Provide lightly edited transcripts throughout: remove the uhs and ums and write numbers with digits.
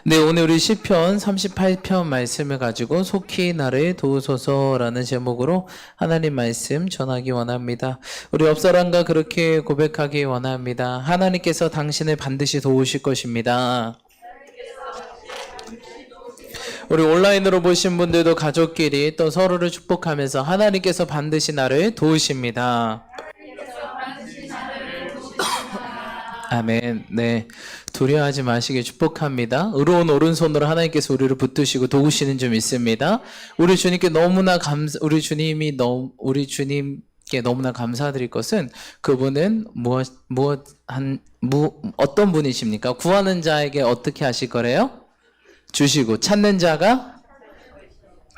네, 오늘 우리 시편 38편 말씀을 가지고 속히 나를 도우소서라는 제목으로 하나님 말씀 전하기 원합니다. 우리 옆사람과 그렇게 고백하기 원합니다. 하나님께서 당신을 반드시 도우실 것입니다. 우리 온라인으로 보신 분들도 가족끼리 또 서로를 축복하면서 하나님께서 반드시 나를 도우십니다. 아멘. 네, 두려워하지 마시길 축복합니다. 의로운 오른손으로 하나님께서 우리를 붙드시고 도우시는 줄 믿습니다. 우리 주님께 너무나 우리 주님께 너무나 감사드릴 것은 그분은 어떤 분이십니까? 구하는 자에게 어떻게 하실 거래요? 주시고 찾는 자가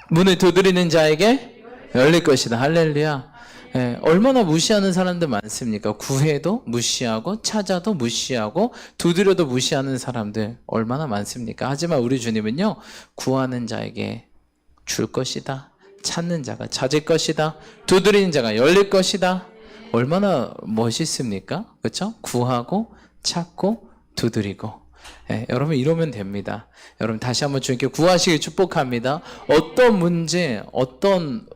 문을 두드리는 자에게 열릴 것이다. 할렐루야. 예, 얼마나 무시하는 사람들 많습니까? 구해도 무시하고 찾아도 무시하고 두드려도 무시하는 사람들 얼마나 많습니까? 하지만 우리 주님은요, 구하는 자에게 줄 것이다, 찾는 자가 찾을 것이다, 두드리는 자가 열릴 것이다. 얼마나 멋있습니까? 그렇죠? 구하고 찾고 두드리고. 예, 여러분 이러면 됩니다. 여러분 다시 한번 주님께 구하시길 축복합니다. 어떤 문제, 어떤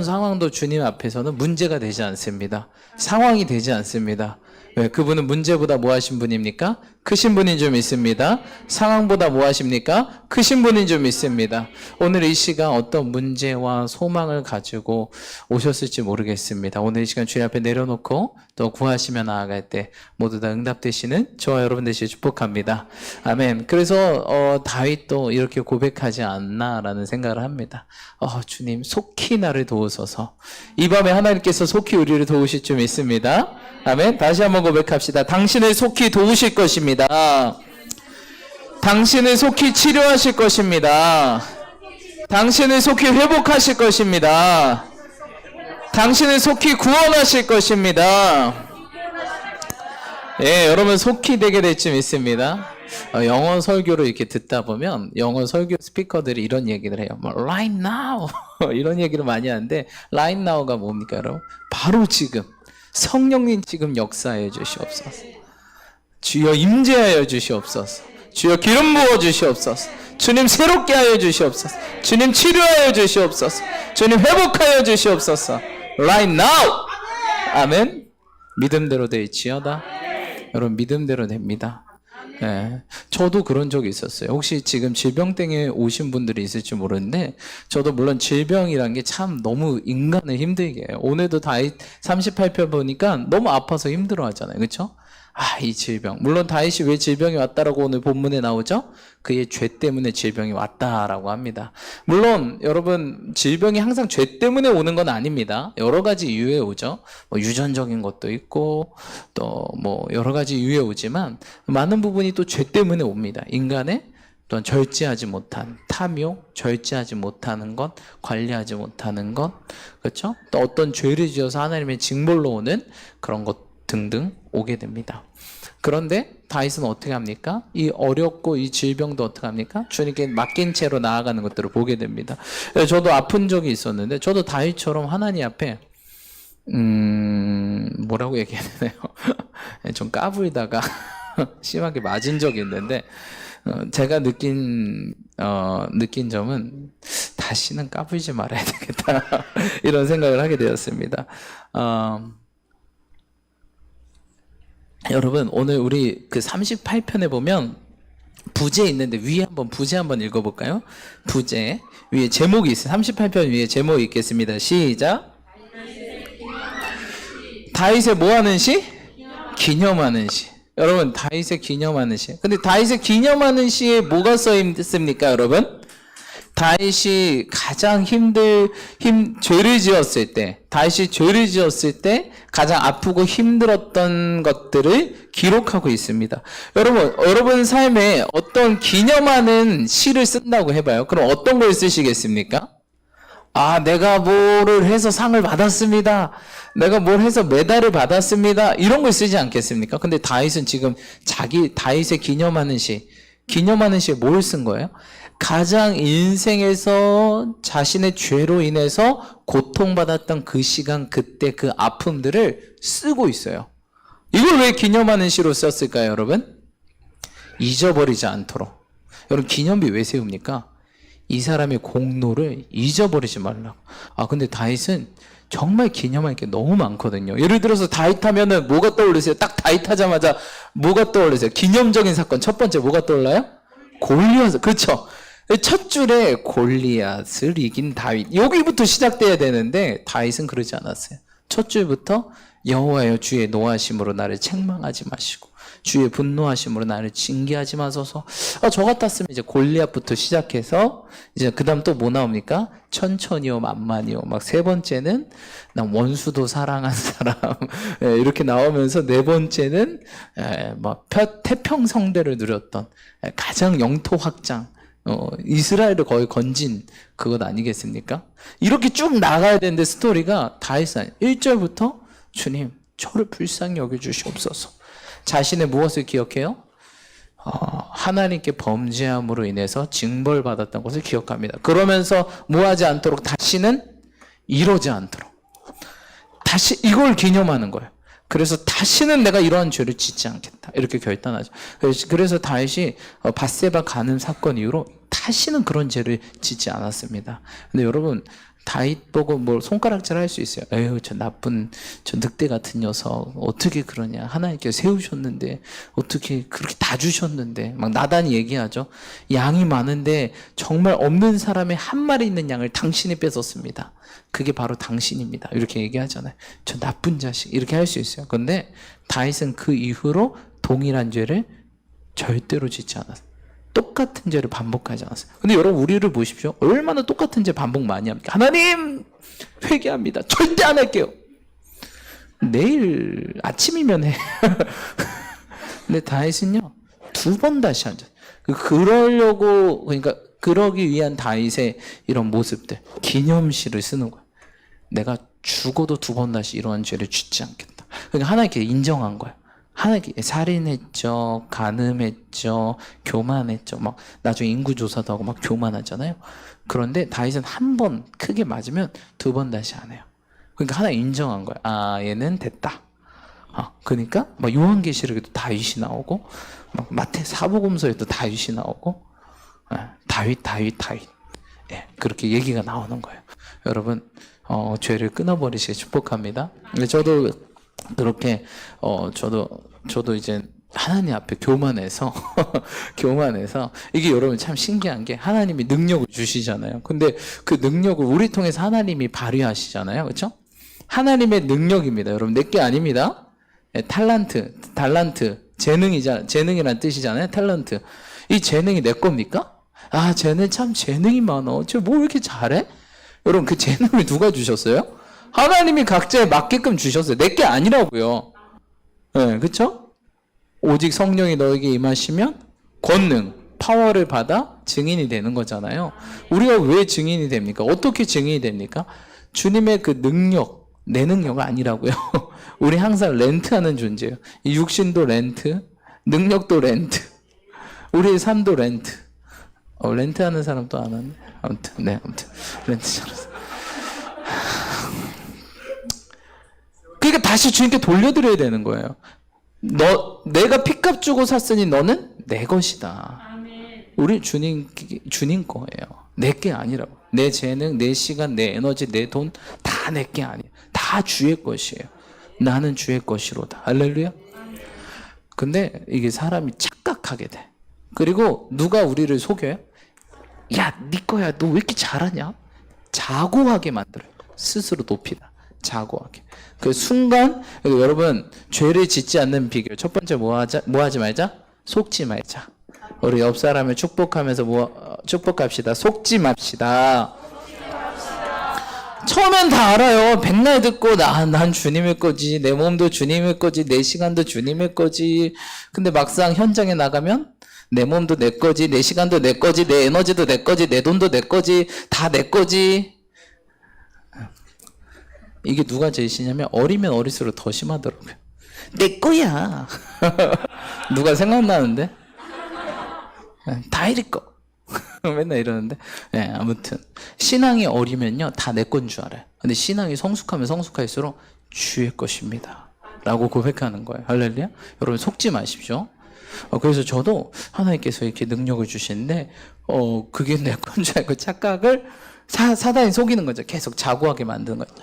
상황도 주님 앞에서는 문제가 되지 않습니다. 상황이 되지 않습니다. 왜? 그분은 문제보다 뭐 하신 분입니까? 크신 분인 줄 믿습니다. 상황보다 뭐 하십니까? 크신 분인 줄 믿습니다. 오늘 이 시간 어떤 문제와 소망을 가지고 오셨을지 모르겠습니다. 오늘 이 시간 주님 앞에 내려놓고 또 구하시며 나아갈 때 모두 다 응답되시는 저와 여러분 되시길 축복합니다. 아멘. 그래서 다윗도 이렇게 고백하지 않나라는 생각을 합니다. 주님 속히 나를 도우소서. 이 밤에 하나님께서 속히 우리를 도우실 줄 믿습니다. 아멘. 다시 한번 고백합시다. 당신을 속히 도우실 것입니다. 당신을 속히 치료하실 것입니다. 당신을 속히 회복하실 것입니다. 당신을 속히 구원하실 것입니다. 예, 여러분 속히 되게 될 줄 믿습니다. 영어 설교를 이렇게 듣다 보면 영어 설교 스피커들이 이런 얘기를 해요. Right now 이런 얘기를 많이 하는데 Right now가 뭡니까 여러분? 바로 지금 성령님 지금 역사해 주시옵소서. 주여 임재하여 주시옵소서. 주여 기름 부어 주시옵소서. 주님 새롭게 하여 주시옵소서. 주님 치료하여 주시옵소서. 주님 회복하여 주시옵소서. Right now. 아멘. 믿음대로 될지어다. 여러분 믿음대로 됩니다. 네, 저도 그런 적이 있었어요. 혹시 지금 질병땡에 오신 분들이 있을지 모르는데 저도 물론 질병이란 게 참 너무 인간을 힘들게 해요. 오늘도 다윗 38편 보니까 너무 아파서 힘들어 하잖아요. 그렇죠? 이 질병. 물론 다윗이 왜 질병이 왔다라고 오늘 본문에 나오죠? 그의 죄 때문에 질병이 왔다라고 합니다. 물론 여러분 질병이 항상 죄 때문에 오는 건 아닙니다. 여러 가지 이유에 오죠. 유전적인 것도 있고 또 여러 가지 이유에 오지만 많은 부분이 또 죄 때문에 옵니다. 인간의 또한 절제하지 못한 탐욕, 절제하지 못하는 것, 관리하지 못하는 것, 그렇죠? 또 어떤 죄를 지어서 하나님의 징벌로 오는 그런 것 등등 오게 됩니다. 그런데 다윗은 어떻게 합니까? 이 어렵고 이 질병도 어떻게 합니까? 주님께 맡긴 채로 나아가는 것들을 보게 됩니다. 저도 아픈 적이 있었는데 저도 다윗처럼 하나님 앞에 뭐라고 얘기해야 되나요? 좀 까불다가 심하게 맞은 적이 있는데 제가 느낀 점은 다시는 까불지 말아야 되겠다 이런 생각을 하게 되었습니다. 여러분 오늘 우리 그 38편에 보면 부제 있는데 위에 부제 한번 읽어볼까요? 부제 위에 제목이 있어요. 38편 위에 제목이 있겠습니다. 시작. 다윗의 뭐하는 시? 기념하는 시. 여러분 다윗의 기념하는 시. 근데 다윗의 기념하는 시에 뭐가 써 있습니까 여러분? 다윗이 가장 죄를 지었을 때, 가장 아프고 힘들었던 것들을 기록하고 있습니다. 여러분 삶에 어떤 기념하는 시를 쓴다고 해봐요. 그럼 어떤 걸 쓰시겠습니까? 내가 뭐를 해서 상을 받았습니다. 내가 뭘 해서 메달을 받았습니다. 이런 걸 쓰지 않겠습니까? 근데 다윗은 지금 다윗의 기념하는 시에 뭘 쓴 거예요? 가장 인생에서 자신의 죄로 인해서 고통받았던 그 시간, 그때 그 아픔들을 쓰고 있어요. 이걸 왜 기념하는 시로 썼을까요, 여러분? 잊어버리지 않도록. 여러분 기념비 왜 세웁니까? 이 사람의 공로를 잊어버리지 말라고. 근데 다윗은 정말 기념할 게 너무 많거든요. 예를 들어서 다윗 하면은 뭐가 떠오르세요? 딱 다윗 하자마자 뭐가 떠오르세요? 기념적인 사건 첫 번째 뭐가 떠올라요? 골리앗. 그렇죠? 첫 줄에 골리앗을 이긴 다윗. 여기부터 시작돼야 되는데 다윗은 그러지 않았어요. 첫 줄부터 여호와여 주의 노하심으로 나를 책망하지 마시고 주의 분노하심으로 나를 징계하지 마소서. 저 같았으면 이제 골리앗부터 시작해서 이제 그다음 또 뭐 나옵니까? 천천히요 만만히요. 막 세 번째는 난 원수도 사랑한 사람 이렇게 나오면서 네 번째는 막 태평성대를 누렸던 가장 영토 확장. 이스라엘을 거의 건진 그것 아니겠습니까? 이렇게 쭉 나가야 되는데 스토리가 다윗은 1절부터 주님 저를 불쌍히 여겨주시옵소서. 자신의 무엇을 기억해요? 하나님께 범죄함으로 인해서 징벌받았던 것을 기억합니다. 그러면서 뭐하지 않도록 다시는 이러지 않도록 다시 이걸 기념하는 거예요. 그래서 다시는 내가 이러한 죄를 짓지 않겠다 이렇게 결단하죠. 그래서 다윗이 밧세바 간음 사건 이후로 다시는 그런 죄를 짓지 않았습니다. 근데 여러분 다윗 보고 뭐 손가락질 할 수 있어요. 에휴 저 나쁜 저 늑대 같은 녀석 어떻게 그러냐. 하나님께서 세우셨는데 어떻게 그렇게 다 주셨는데 막 나단이 얘기하죠. 양이 많은데 정말 없는 사람의 한 마리 있는 양을 당신이 뺏었습니다. 그게 바로 당신입니다. 이렇게 얘기하잖아요. 저 나쁜 자식 이렇게 할 수 있어요. 그런데 다윗은 그 이후로 동일한 죄를 절대로 짓지 않았어요. 똑같은 죄를 반복하지 않았어요. 근데 여러분 우리를 보십시오. 얼마나 똑같은 죄 반복 많이 합니까? 하나님 회개합니다. 절대 안 할게요. 내일 아침이면 해. 근데 다윗은요 2번 다시 한 죄. 그러려고 그러니까 그러기 위한 다윗의 이런 모습들 기념시를 쓰는 거예요. 내가 죽어도 2번 다시 이러한 죄를 짓지 않겠다. 그러니까 하나님께 인정한 거예요. 하나님께 살인했죠, 간음했죠, 교만했죠. 막 나중에 인구조사도 하고 막 교만하잖아요. 그런데 다윗은 한 번 크게 맞으면 2번 다시 안 해요. 그러니까 하나 인정한 거예요. 얘는 됐다. 그러니까 막 요한계시록에도 다윗이 나오고, 막 마태 사복음서에도 다윗이 나오고, 다윗. 예, 그렇게 얘기가 나오는 거예요. 여러분, 죄를 끊어버리시길 축복합니다. 저도 그렇게 저도 이제 하나님 앞에 교만해서 이게 여러분 참 신기한 게 하나님이 능력을 주시잖아요. 근데 그 능력을 우리 통해서 하나님이 발휘하시잖아요. 그렇죠? 하나님의 능력입니다. 여러분 내게 아닙니다. 달란트 재능이란 뜻이잖아요. 탤런트. 이 재능이 내 겁니까? 쟤는 참 재능이 많어. 쟤 뭐 이렇게 잘해? 여러분 그 재능을 누가 주셨어요? 하나님이 각자에 맞게끔 주셨어요. 내게 아니라고요. 네, 그렇죠? 오직 성령이 너에게 임하시면 권능, 파워를 받아 증인이 되는 거잖아요. 우리가 왜 증인이 됩니까? 어떻게 증인이 됩니까? 주님의 그 능력, 내 능력은 아니라고요. 우리 항상 렌트하는 존재예요. 이 육신도 렌트, 능력도 렌트, 우리의 삶도 렌트. 렌트하는 사람 또 안 왔네. 아무튼 렌트 잘했어. 그러니까 다시 주님께 돌려드려야 되는 거예요. 내가 핏값 주고 샀으니 너는 내 것이다. 우리 주님 거예요. 내 게 아니라고. 내 재능, 내 시간, 내 에너지, 내 돈 다 내 게 아니에요. 다 주의 것이에요. 나는 주의 것이로다. 할렐루야. 근데 이게 사람이 착각하게 돼. 그리고 누가 우리를 속여요? 야, 네 거야. 너 왜 이렇게 잘하냐? 자고하게 만들어요. 스스로 높이다. 자고하게. 그 순간 여러분 죄를 짓지 않는 비결 첫 번째 뭐 하지 말자? 속지 말자. 우리 옆 사람을 축복하면서 축복합시다. 속지 맙시다. 처음엔 다 알아요. 백날 듣고 난 주님의 거지, 내 몸도 주님의 거지, 내 시간도 주님의 거지. 근데 막상 현장에 나가면 내 몸도 내 거지, 내 시간도 내 거지, 내 에너지도 내 거지, 내 돈도 내 거지, 다 내 거지. 이게 누가 제일 심냐면 어리면 어릴수록 더 심하더라고요. 내 거야. 누가 생각나는데? 다이리 거. 맨날 이러는데. 네, 아무튼 신앙이 어리면요 다 내 건 줄 알아요. 근데 신앙이 성숙하면 성숙할수록 주의 것입니다 라고 고백하는 거예요. 할렐루야. 여러분 속지 마십시오. 그래서 저도 하나님께서 이렇게 능력을 주시는데, 그게 내 건 줄 알고 착각을 사단이 속이는 거죠. 계속 자고하게 만드는 거죠.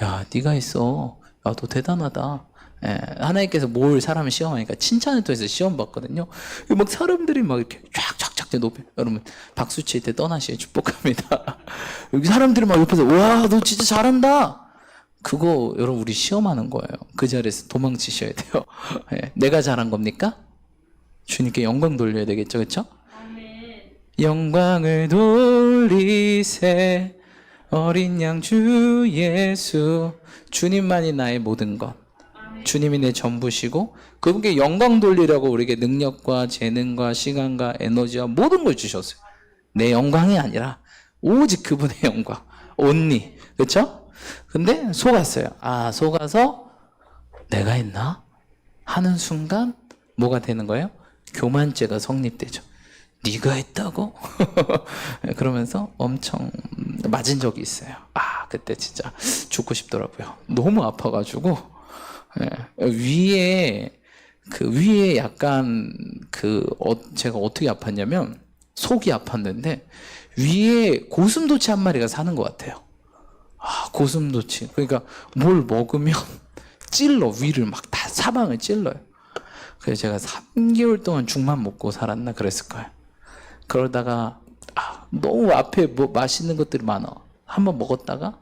야, 네가 있어. 야, 너 대단하다. 예, 하나님께서 뭘 사람을 시험하니까 칭찬을 통해서 시험 받거든요. 막 사람들이 막 이렇게 쫙쫙쫙 높여. 여러분, 박수 칠 때 떠나시길 축복합니다. 여기 사람들이 막 옆에서, 와, 너 진짜 잘한다. 그거, 여러분, 우리 시험하는 거예요. 그 자리에서 도망치셔야 돼요. 예, 내가 잘한 겁니까? 주님께 영광 돌려야 되겠죠, 그쵸? 영광을 돌리세 어린 양 주 예수. 주님만이 나의 모든 것, 주님이 내 전부시고 그분께 영광 돌리려고 우리에게 능력과 재능과 시간과 에너지와 모든 걸 주셨어요. 내 영광이 아니라 오직 그분의 영광, 온리. 그렇죠? 근데 속았어요. 속아서 내가 했나? 하는 순간 뭐가 되는 거예요? 교만죄가 성립되죠. 네가 했다고? 그러면서 엄청 맞은 적이 있어요. 그때 진짜 죽고 싶더라고요. 너무 아파가지고. 위에 약간 제가 어떻게 아팠냐면 속이 아팠는데 위에 고슴도치 한 마리가 사는 것 같아요. 고슴도치. 그러니까 뭘 먹으면 찔러, 위를 막 다 사방을 찔러요. 그래서 제가 3개월 동안 죽만 먹고 살았나 그랬을 거예요. 그러다가 너무 앞에 뭐 맛있는 것들이 많아. 한번 먹었다가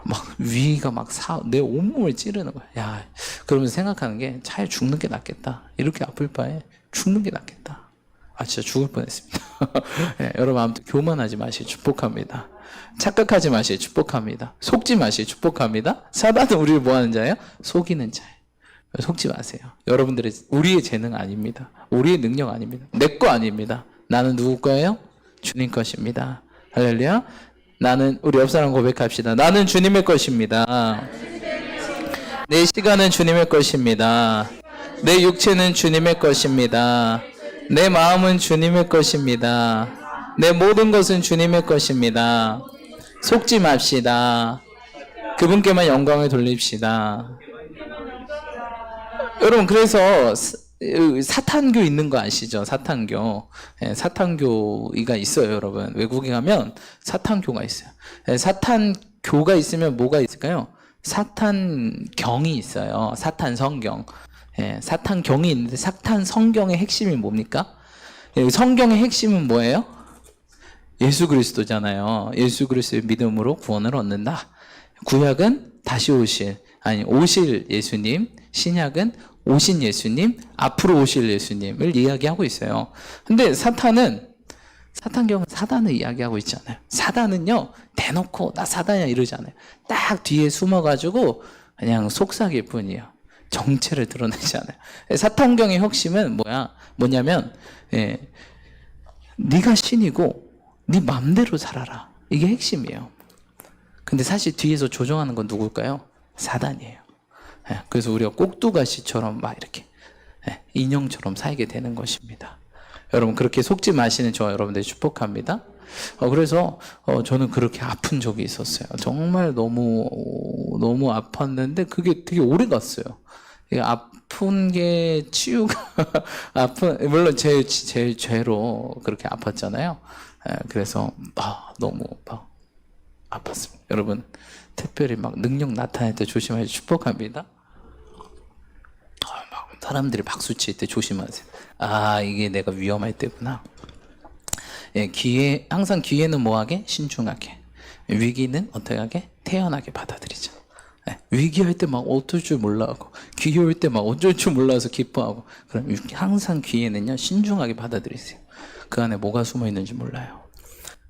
막 위가 막 내 온몸을 찌르는 거야. 야, 그러면서 생각하는 게 차라리 죽는 게 낫겠다. 이렇게 아플 바에 죽는 게 낫겠다. 진짜 죽을 뻔했습니다. 네, 여러분 아무튼 교만하지 마시기 축복합니다. 착각하지 마시기 축복합니다. 속지 마시기 축복합니다. 사단은 우리를 뭐 하는 자예요? 속이는 자예요. 속지 마세요. 여러분들의 우리의 재능 아닙니다. 우리의 능력 아닙니다. 내 거 아닙니다. 나는 누구 거예요? 주님 것입니다. 할렐루야. 우리 옆 사람 고백합시다. 나는 주님의 것입니다. 내 시간은 주님의 것입니다. 내 육체는 주님의 것입니다. 내 마음은 주님의 것입니다. 내 모든 것은 주님의 것입니다. 속지 맙시다. 그분께만 영광을 돌립시다. 여러분, 그래서 사탄교 있는 거 아시죠? 사탄교. 사탄교가 있어요, 여러분. 외국에 가면 사탄교가 있어요. 사탄교가 있으면 뭐가 있을까요? 사탄경이 있어요. 사탄성경. 사탄경이 있는데 사탄성경의 핵심이 뭡니까? 성경의 핵심은 뭐예요? 예수 그리스도잖아요. 예수 그리스도의 믿음으로 구원을 얻는다. 구약은 다시 오실 예수님, 신약은 오신 예수님, 앞으로 오실 예수님을 이야기하고 있어요. 근데 사탄경은 사단을 이야기하고 있잖아요. 사단은요, 대놓고 나 사단이야 이러지 않아요. 딱 뒤에 숨어가지고 그냥 속삭일 뿐이에요. 정체를 드러내지 않아요. 사탄경의 핵심은 뭐냐면, 네가 신이고 네 맘대로 살아라. 이게 핵심이에요. 근데 사실 뒤에서 조종하는 건 누굴까요? 사단이에요. 그래서 우리가 꼭두가시처럼 막 이렇게 인형처럼 살게 되는 것입니다. 여러분, 그렇게 속지 마시는 저와 여러분들 축복합니다. 그래서 저는 그렇게 아픈 적이 있었어요. 정말 너무 아팠는데 그게 되게 오래 갔어요. 아픈 게 치유가 물론 제일 죄로 그렇게 아팠잖아요. 그래서 너무 아팠습니다. 여러분, 특별히 막 능력 나타날 때 조심하시 축복합니다. 막 사람들이 박수 칠 때 조심하세요. 이게 내가 위험할 때구나. 항상 기회는 뭐하게? 신중하게. 위기는 어떻게 하게? 태연하게 받아들이자. 위기할 때 막 어쩔 줄 몰라하고, 기회 올 때 막 어쩔 줄 몰라서 기뻐하고, 그럼 항상 기회는요, 신중하게 받아들이세요. 그 안에 뭐가 숨어 있는지 몰라요.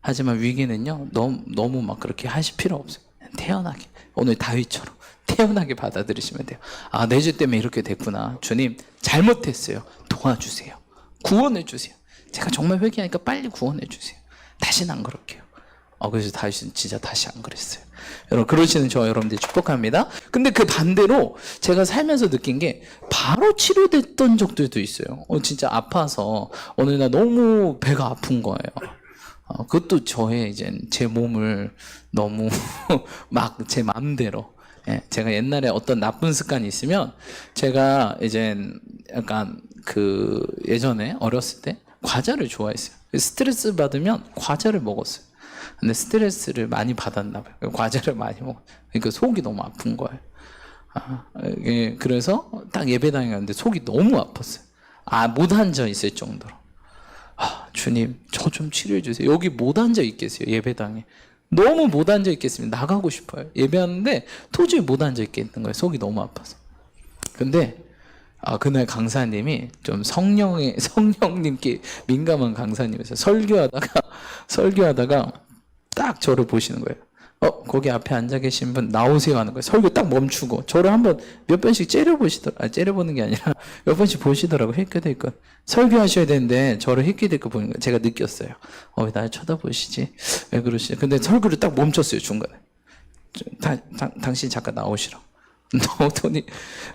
하지만 위기는요, 너무 막 그렇게 하실 필요 없어요. 태연하게. 오늘 다윗처럼 태연하게 받아들이시면 돼요. 내 죄 때문에 이렇게 됐구나. 주님, 잘못했어요. 도와주세요. 구원해주세요. 제가 정말 회개하니까 빨리 구원해주세요. 다시는 안 그럴게요. 그래서 다윗은 진짜 다시 안 그랬어요. 여러분, 그러시는 저와 여러분들 축복합니다. 근데 그 반대로 제가 살면서 느낀 게 바로 치료됐던 적들도 있어요. 진짜 아파서 어느 날 너무 배가 아픈 거예요. 그것도 제 몸을 너무 막 제 마음대로. 제가 옛날에 어떤 나쁜 습관이 있으면 제가 약간 그 예전에 어렸을 때 과자를 좋아했어요. 스트레스 받으면 과자를 먹었어요. 근데 스트레스를 많이 받았나 봐요. 과자를 많이 먹어. 그러니까 속이 너무 아픈 거예요. 그래서 딱 예배당에 갔는데 속이 너무 아팠어요. 못 앉아 있을 정도로. 주님, 저 좀 치료해 주세요. 여기 못 앉아 있겠어요. 예배당에. 너무 못 앉아 있겠습니다. 나가고 싶어요. 예배하는데 도저히 못 앉아 있겠는 거예요. 속이 너무 아파서. 근데 그날 강사님이 좀 성령님께 민감한 강사님이었어요. 설교하다가 딱 저를 보시는 거예요. 거기 앞에 앉아 계신 분 나오세요 하는 거예요. 설교 딱 멈추고 저를 한번 몇 번씩 째려보는 게 아니라 몇 번씩 보시더라고요. 힐끗힐끗. 설교하셔야 되는데 저를 힐끗힐끗 보는 거예요. 제가 느꼈어요. 왜 날 쳐다보시지? 왜 그러시지? 근데 설교를 딱 멈췄어요. 중간에. 당신 잠깐 나오시라고. 나오더니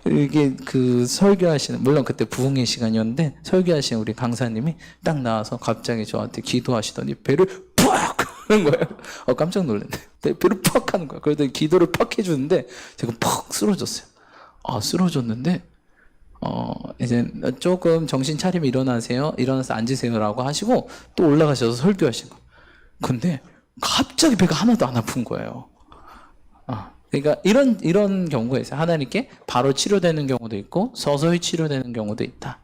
이게 그 설교하시는, 물론 그때 부흥의 시간이었는데 설교하시는 우리 강사님이 딱 나와서 갑자기 저한테 기도하시더니 배를 팍 하는 거예요. 깜짝 놀랐네. 배를 팍 하는 거야. 그러더니 기도를 팍 해주는데 제가 팍 쓰러졌어요. 쓰러졌는데 이제 조금 정신 차리면 일어나서 앉으세요라고 하시고 또 올라가셔서 설교하신 거예요. 근데 갑자기 배가 하나도 안 아픈 거예요. 그러니까 이런 경우가 있어요. 하나님께 바로 치료되는 경우도 있고 서서히 치료되는 경우도 있다.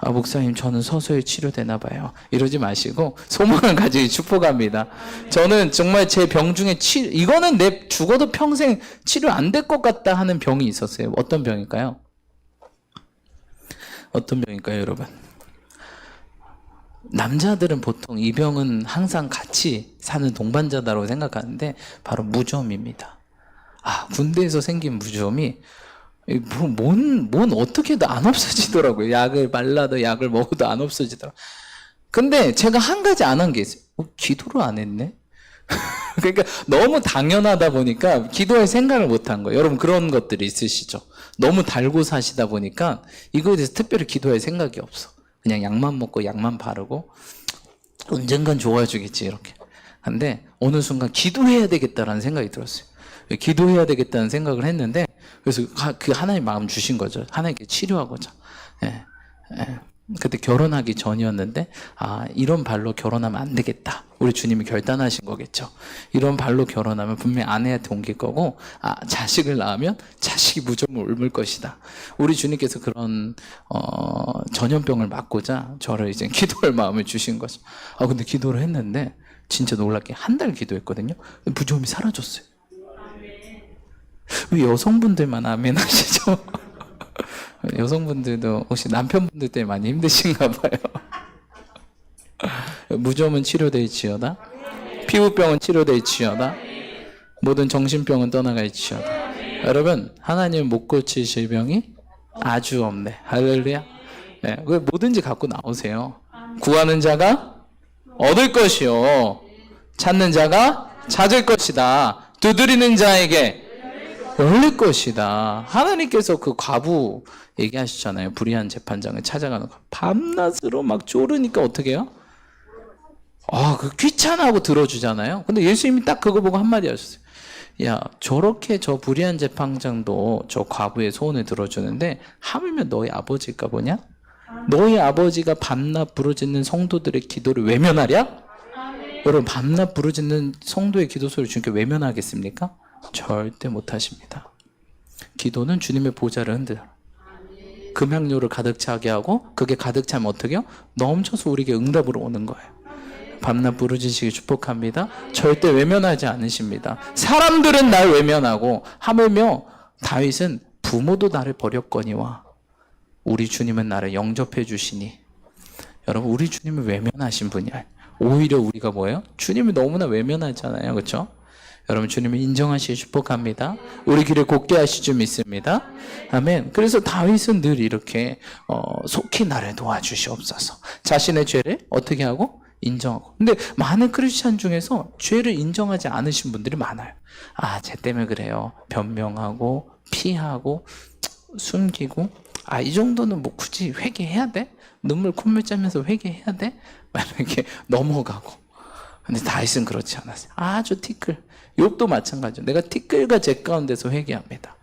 목사님, 저는 서서히 치료되나 봐요. 이러지 마시고 소망을 가지고 축복합니다. 저는 정말 제 병 중에 이거는 내 죽어도 평생 치료 안 될 것 같다 하는 병이 있었어요. 어떤 병일까요? 여러분? 남자들은 보통 이 병은 항상 같이 사는 동반자다라고 생각하는데 바로 무좀입니다. 군대에서 생긴 무좀이 뭔 어떻게 해도 안 없어지더라고요. 약을 발라도 약을 먹어도 안 없어지더라고요. 근데 제가 한 가지 안 한 게 있어요. 기도를 안 했네? 그러니까 너무 당연하다 보니까 기도할 생각을 못 한 거예요. 여러분 그런 것들이 있으시죠? 너무 달고 사시다 보니까 이거에 대해서 특별히 기도할 생각이 없어. 그냥 약만 먹고 약만 바르고 언젠간 좋아지겠지 이렇게. 근데 어느 순간 기도해야 되겠다라는 생각이 들었어요. 기도해야 되겠다는 생각을 했는데 그래서 그 하나님 마음 주신 거죠. 하나님께 치료하고자. 그때 결혼하기 전이었는데 이런 발로 결혼하면 안 되겠다. 우리 주님이 결단하신 거겠죠. 이런 발로 결혼하면 분명히 아내한테 옮길 거고 자식을 낳으면 자식이 무조건 옮을 것이다. 우리 주님께서 그런 전염병을 막고자 저를 이제 기도할 마음을 주신 거죠. 근데 기도를 했는데 진짜 놀랍게 한 달 기도했거든요. 무좀이 사라졌어요. 왜 여성분들만 아멘 하시죠? 여성분들도 혹시 남편분들 때문에 많이 힘드신가 봐요. 무좀은 치료될지어다. 피부병은 치료될지어다. 모든 정신병은 떠나갈지어다. 여러분, 하나님 못 고칠 질병이 아주 없네. 할렐루야. 왜 뭐든지 갖고 나오세요. 구하는 자가 얻을 것이요, 찾는 자가 찾을 것이다. 두드리는 자에게 열릴 것이다. 하나님께서 그 과부 얘기하시잖아요. 불의한 재판장을 찾아가는 거. 밤낮으로 막 쪼르니까 어떻게 해요? 그 귀찮아하고 들어주잖아요. 근데 예수님이 딱 그거 보고 한마디 하셨어요. 야, 저렇게 저 불의한 재판장도 저 과부의 소원을 들어주는데 하물며 너희 아버지일까 보냐? 너희 아버지가 밤낮 부르짖는 성도들의 기도를 외면하랴? 여러분, 밤낮 부르짖는 성도의 기도 소리를 주님께 외면하겠습니까? 절대 못하십니다. 기도는 주님의 보좌를 흔들어 금향료를 가득 차게 하고, 그게 가득 차면 어떻게 해요? 넘쳐서 우리에게 응답으로 오는 거예요. 밤낮 부르짖으시기 축복합니다. 절대 외면하지 않으십니다. 사람들은 날 외면하고, 하물며 다윗은 부모도 나를 버렸거니와 우리 주님은 나를 영접해 주시니. 여러분, 우리 주님은 외면하신 분이야. 오히려 우리가 뭐예요? 주님을 너무나 외면하잖아요. 그렇죠? 여러분, 주님을 인정하시기 축복합니다. 우리 길을 곱게 하실 줄 믿습니다. 아멘. 그래서 다윗은 늘 이렇게 속히 나를 도와주시옵소서. 자신의 죄를 어떻게 하고? 인정하고. 근데 많은 크리스찬 중에서 죄를 인정하지 않으신 분들이 많아요. 쟤 때문에 그래요. 변명하고 피하고 숨기고, 이 정도는 뭐 굳이 회개해야 돼? 눈물 콧물 짜면서 회개해야 돼? 막 이렇게 넘어가고. 근데 다윗은 그렇지 않았어요. 아주 티끌. 욥도 마찬가지죠. 내가 티끌과 재 가운데서 회개합니다.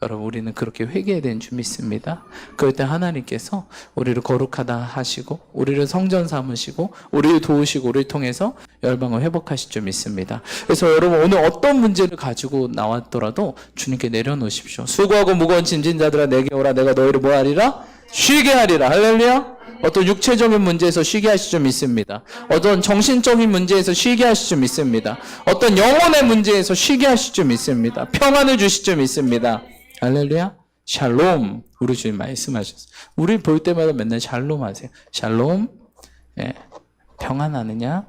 여러분 우리는 그렇게 회개해야 되는 줄 믿습니다. 그럴 때 하나님께서 우리를 거룩하다 하시고 우리를 성전 삼으시고 우리를 도우시고 우리를 통해서 열방을 회복하실 줄 믿습니다. 그래서 여러분 오늘 어떤 문제를 가지고 나왔더라도 주님께 내려놓으십시오. 수고하고 무거운 짐진 자들아 내게 오라. 내가 너희를 뭐하리라? 쉬게 하리라. 할렐루야. 어떤 육체적인 문제에서 쉬게 하실 줄 믿습니다. 어떤 정신적인 문제에서 쉬게 하실 줄 믿습니다. 어떤 영혼의 문제에서 쉬게 하실 줄 믿습니다. 평안을 주실 줄 믿습니다. 할렐루야. 샬롬. 우리 주님 말씀하셨어요. 우리 볼 때마다 맨날 샬롬 하세요. 샬롬. 예. 평안하느냐?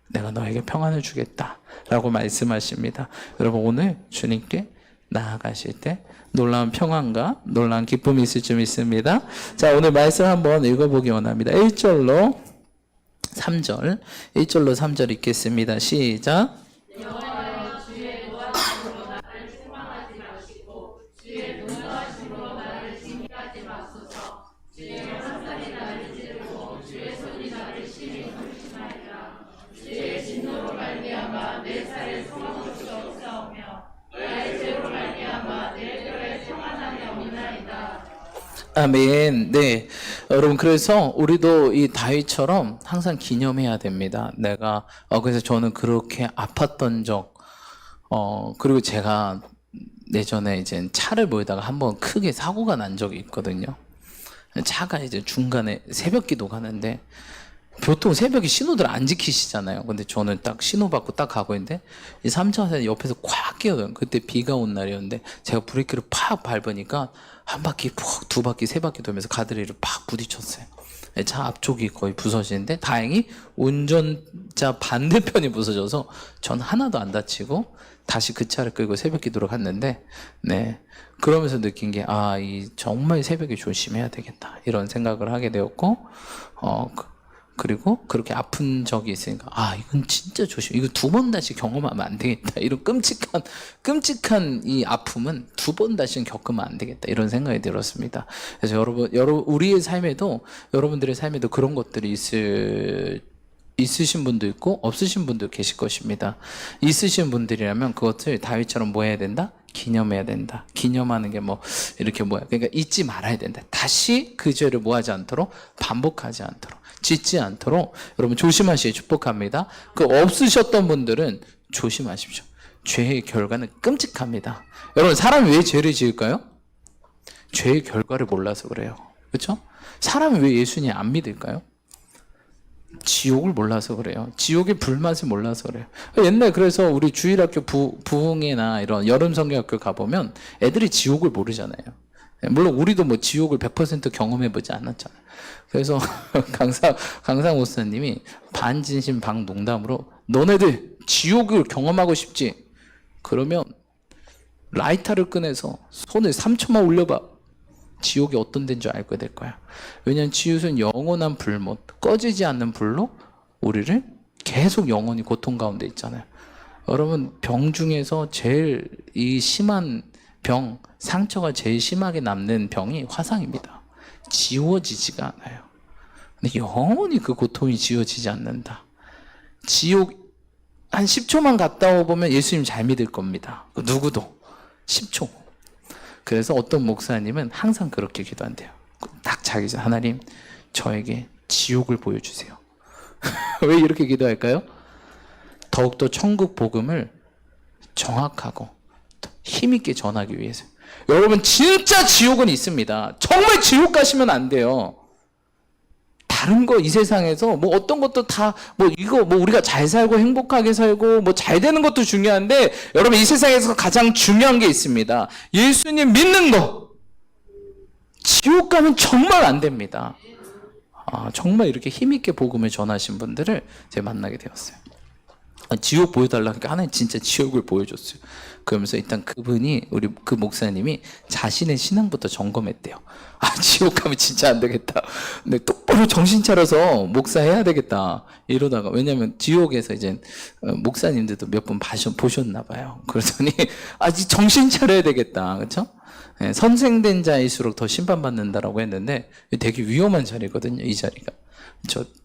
내가 너에게 평안을 주겠다 라고 말씀하십니다. 여러분 오늘 주님께 나아가실 때 놀라운 평안과 놀라운 기쁨이 있을 줄 믿습니다. 자, 오늘 말씀 한번 읽어보기 원합니다. 1절로 3절 1절로 3절 읽겠습니다. 시작. 아멘. 네. 여러분, 그래서 우리도 이 다윗처럼 항상 기념해야 됩니다. 내가, 그래서 저는 그렇게 아팠던 적, 그리고 제가 예전에 이제 차를 몰다가 한번 크게 사고가 난 적이 있거든요. 차가 이제 중간에 새벽 기도 가는데, 보통 새벽에 신호들 안 지키시잖아요. 근데 저는 딱 신호 받고 딱 가고 있는데 이 3차선 옆에서 콱 끼어들어요. 그때 비가 온 날이었는데 제가 브레이크를 팍 밟으니까 한 바퀴 푹, 두 바퀴, 세 바퀴 돌면서 가드레일을 팍 부딪혔어요. 차 앞쪽이 거의 부서지는데 다행히 운전자 반대편이 부서져서 전 하나도 안 다치고 다시 그 차를 끌고 새벽 기도로 갔는데, 네. 그러면서 느낀 게, 이 정말 새벽에 조심해야 되겠다. 이런 생각을 하게 되었고, 그리고 그렇게 아픈 적이 있으니까 이건 진짜 조심. 이거 두 번 다시 경험하면 안 되겠다. 이런 끔찍한 이 아픔은 두 번 다시는 겪으면 안 되겠다. 이런 생각이 들었습니다. 그래서 여러분 우리의 삶에도 여러분들의 삶에도 그런 것들이 있으신 분도 있고 없으신 분도 계실 것입니다. 있으신 분들이라면 그것을 다윗처럼 뭐 해야 된다? 기념해야 된다. 기념하는 게 그러니까 잊지 말아야 된다. 다시 그 죄를 뭐 하지 않도록 반복하지 않도록 짓지 않도록 여러분 조심하시기 축복합니다. 그 없으셨던 분들은 조심하십시오. 죄의 결과는 끔찍합니다. 여러분 사람이 왜 죄를 지을까요? 죄의 결과를 몰라서 그래요. 그렇죠? 사람이 왜 예수님 안 믿을까요? 지옥을 몰라서 그래요. 지옥의 불맛을 몰라서 그래요. 옛날 그래서 우리 주일학교 부흥회나 이런 여름 성경학교 가보면 애들이 지옥을 모르잖아요. 물론 우리도 지옥을 100% 경험해보지 않았잖아요. 그래서 강상 목사님이 반진심 반농담으로 너네들 지옥을 경험하고 싶지? 그러면 라이터를 꺼내서 손을 3초만 올려봐. 지옥이 어떤 데인 줄 알게 될 거야. 왜냐하면 지옥은 영원한 불못, 꺼지지 않는 불로 우리를 계속 영원히 고통 가운데 있잖아요. 여러분 병 중에서 제일 이 심한 병, 상처가 제일 심하게 남는 병이 화상입니다. 지워지지가 않아요. 근데 영원히 그 고통이 지워지지 않는다. 지옥 한 10초만 갔다 오보면 예수님 잘 믿을 겁니다. 누구도 10초. 그래서 어떤 목사님은 항상 그렇게 기도한대요. 딱 자기 하나님 저에게 지옥을 보여주세요. 왜 이렇게 기도할까요? 더욱더 천국 복음을 정확하고 힘있게 전하기 위해서. 여러분 진짜 지옥은 있습니다. 정말 지옥 가시면 안 돼요. 다른 거 이 세상에서 어떤 것도 다 우리가 잘 살고 행복하게 살고 잘 되는 것도 중요한데 여러분 이 세상에서 가장 중요한 게 있습니다. 예수님 믿는 거. 지옥 가면 정말 안 됩니다. 정말 이렇게 힘있게 복음을 전하신 분들을 제가 만나게 되었어요. 지옥 보여달라니까 하나님 진짜 지옥을 보여줬어요. 그러면서 일단 그분이 그 목사님이 자신의 신앙부터 점검했대요. 지옥 가면 진짜 안 되겠다. 근데 똑바로 정신 차려서 목사해야 되겠다. 이러다가 왜냐면 지옥에서 이제 목사님들도 몇 번 보셨나 봐요. 그러더니 정신 차려야 되겠다. 그렇죠? 네, 선생된 자일수록 더 심판받는다라고 했는데 되게 위험한 자리거든요. 이 자리가.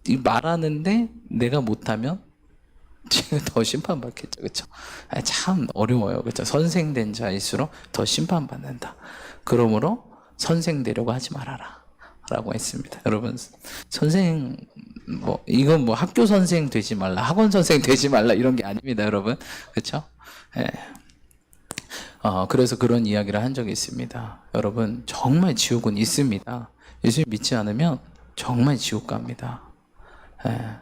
이 말하는데 내가 못하면 지금 더 심판받겠죠. 그렇죠? 참 어려워요. 그렇죠? 선생 된 자일수록 더 심판받는다. 그러므로 선생 되려고 하지 말아라 라고 했습니다. 여러분, 선생 이건 학교 선생 되지 말라, 학원 선생 되지 말라 이런 게 아닙니다, 여러분. 그렇죠? 예. 그래서 그런 이야기를 한 적이 있습니다. 여러분, 정말 지옥은 있습니다. 예수님 믿지 않으면 정말 지옥 갑니다. 예.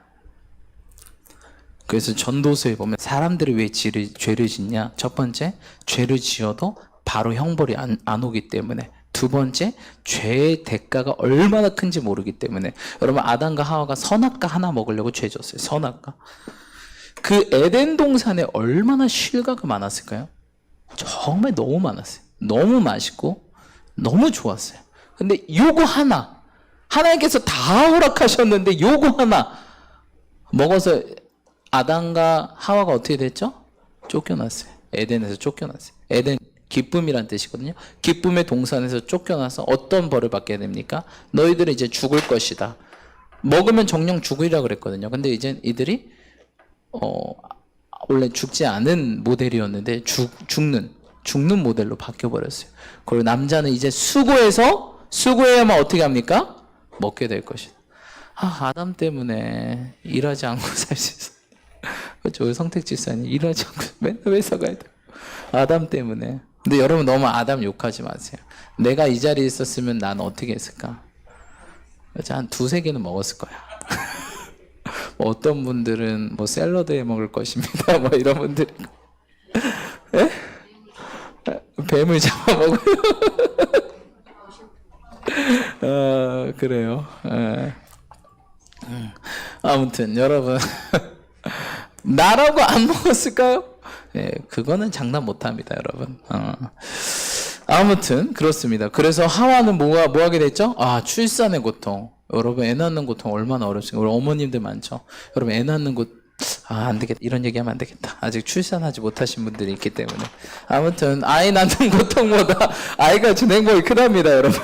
그래서 전도서에 보면 사람들이 왜 죄를 짓냐? 첫 번째, 죄를 지어도 바로 형벌이 안 오기 때문에. 두 번째, 죄의 대가가 얼마나 큰지 모르기 때문에. 여러분, 아담과 하와가 선악과 하나 먹으려고 죄 졌어요. 선악과. 그 에덴 동산에 얼마나 실과가 많았을까요? 정말 너무 많았어요. 너무 맛있고 너무 좋았어요. 근데 요거 하나, 하나님께서 다 허락하셨는데 요거 하나 먹어서 아담과 하와가 어떻게 됐죠? 쫓겨났어요. 에덴에서 쫓겨났어요. 에덴 기쁨이란 뜻이거든요. 기쁨의 동산에서 쫓겨나서 어떤 벌을 받게 됩니까? 너희들은 이제 죽을 것이다. 먹으면 정령 죽으리라 그랬거든요. 근데 이제 이들이 원래 죽지 않은 모델이었는데 죽는 모델로 바뀌어버렸어요. 그리고 남자는 이제 수고해야만 어떻게 합니까? 먹게 될 것이다. 아담 때문에 일하지 않고 살 수 있어. 그렇죠? 성택지사님 일하지 않고 맨날 회사 가야 돼. 아담 때문에. 근데 여러분 너무 아담 욕하지 마세요. 내가 이 자리에 있었으면 난 어떻게 했을까? 한 두세 개는 먹었을 거야. 어떤 분들은 샐러드에 먹을 것입니다. 이런 분들이. 에? 뱀을 잡아먹어요. 그래요. 아무튼 여러분 나라고 안 먹었을까요? 그거는 장난 못합니다, 여러분. 아무튼 그렇습니다. 그래서 하와는 뭐 하게 됐죠? 출산의 고통. 여러분, 애 낳는 고통 얼마나 어렵습니까? 우리 어머님들 많죠? 여러분, 애 낳는 안 되겠다. 이런 얘기하면 안 되겠다. 아직 출산하지 못하신 분들이 있기 때문에. 아무튼 아이 낳는 고통보다 아이가 주는 행복이 크답니다, 여러분.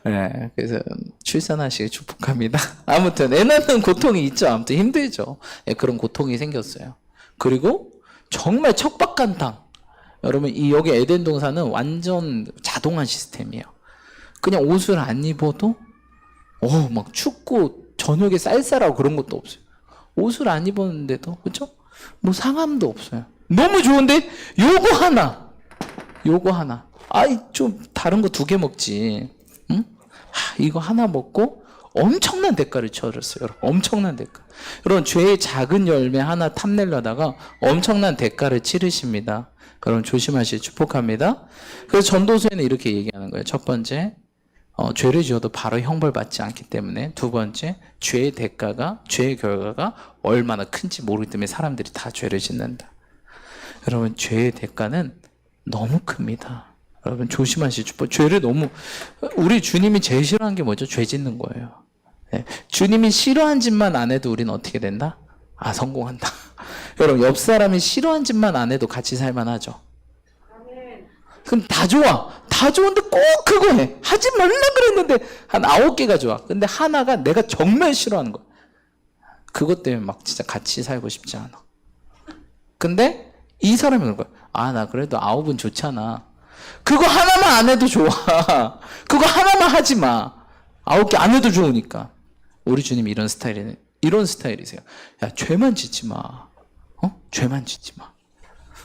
네, 그래서 출산하시길 축복합니다. 아무튼 애 낳는 고통이 있죠. 아무튼 힘들죠. 그런 고통이 생겼어요. 그리고 정말 척박한 땅. 여러분, 여기 에덴 동산은 완전 자동화 시스템이에요. 그냥 옷을 안 입어도 막 춥고 저녁에 쌀쌀하고 그런 것도 없어요. 옷을 안 입었는데도, 그렇죠? 상함도 없어요. 너무 좋은데 요거 하나. 좀 다른 거 2개 먹지. 응? 이거 하나 먹고 엄청난 대가를 치렀어요. 여러분, 엄청난 대가. 여러분, 죄의 작은 열매 하나 탐내려다가 엄청난 대가를 치르십니다. 여러분, 조심하시길 축복합니다. 그래서 전도서에는 이렇게 얘기하는 거예요. 첫 번째, 죄를 지어도 바로 형벌받지 않기 때문에. 두 번째, 죄의 결과가 얼마나 큰지 모르기 때문에 사람들이 다 죄를 짓는다. 여러분, 죄의 대가는 너무 큽니다. 여러분, 조심하시죠. 우리 주님이 제일 싫어하는 게 뭐죠? 죄 짓는 거예요. 주님이 싫어한 짓만 안 해도 우리는 어떻게 된다? 성공한다. 여러분, 옆 사람이 싫어한 짓만 안 해도 같이 살만하죠. 그럼 다 좋은데 꼭 그거 해. 하지 말라 그랬는데 한 9개가 좋아. 근데 하나가 내가 정말 싫어하는 거야. 그것 때문에 진짜 같이 살고 싶지 않아. 근데 이 사람이 그런 거야. 나 그래도 9은 좋잖아. 그거 하나만 안 해도 좋아. 그거 하나만 하지 마. 9개 안 해도 좋으니까. 우리 주님이 이런 스타일이세요. 죄만 짓지 마. 죄만 짓지 마.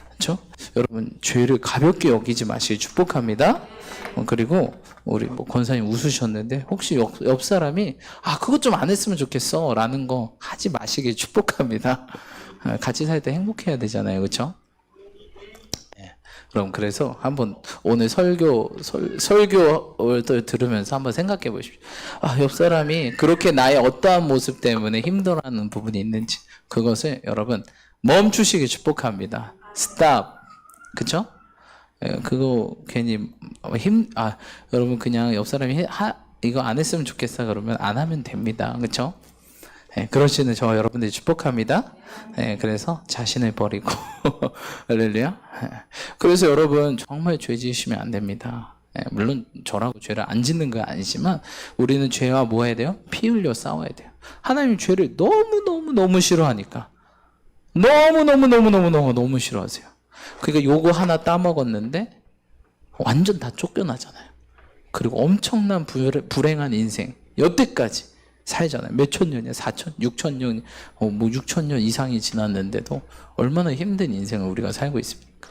그렇죠? 여러분, 죄를 가볍게 여기지 마시길 축복합니다. 그리고 우리 권사님 웃으셨는데 혹시 옆 사람이 그것 좀 안 했으면 좋겠어 라는 거 하지 마시길 축복합니다. 같이 살 때 행복해야 되잖아요, 그렇죠? 그럼 그래서 한번 오늘 설교를 들으면서 한번 생각해 보십시오. 옆 사람이 그렇게 나의 어떠한 모습 때문에 힘들어하는 부분이 있는지 그것을 여러분 멈추시길 축복합니다. 스탑. 그쵸? 그거 괜히 여러분 그냥 옆 사람이 이거 안 했으면 좋겠어 그러면 안 하면 됩니다. 그쵸? 그러시는 저 여러분들이 축복합니다. 그래서 자신을 버리고 할렐루야. 그래서 여러분 정말 죄 지으시면 안 됩니다. 물론 저라고 죄를 안 짓는 건 아니지만 우리는 죄와 뭐 해야 돼요? 피 흘려 싸워야 돼요. 하나님 죄를 너무 싫어하니까 너무 싫어하세요. 그러니까 요거 하나 따먹었는데 완전 다 쫓겨나잖아요. 그리고 엄청난 불행한 인생 여태까지 살잖아요. 몇천 년이야, 4천, 6천 년, 뭐 6천 년 이상이 지났는데도 얼마나 힘든 인생을 우리가 살고 있습니까?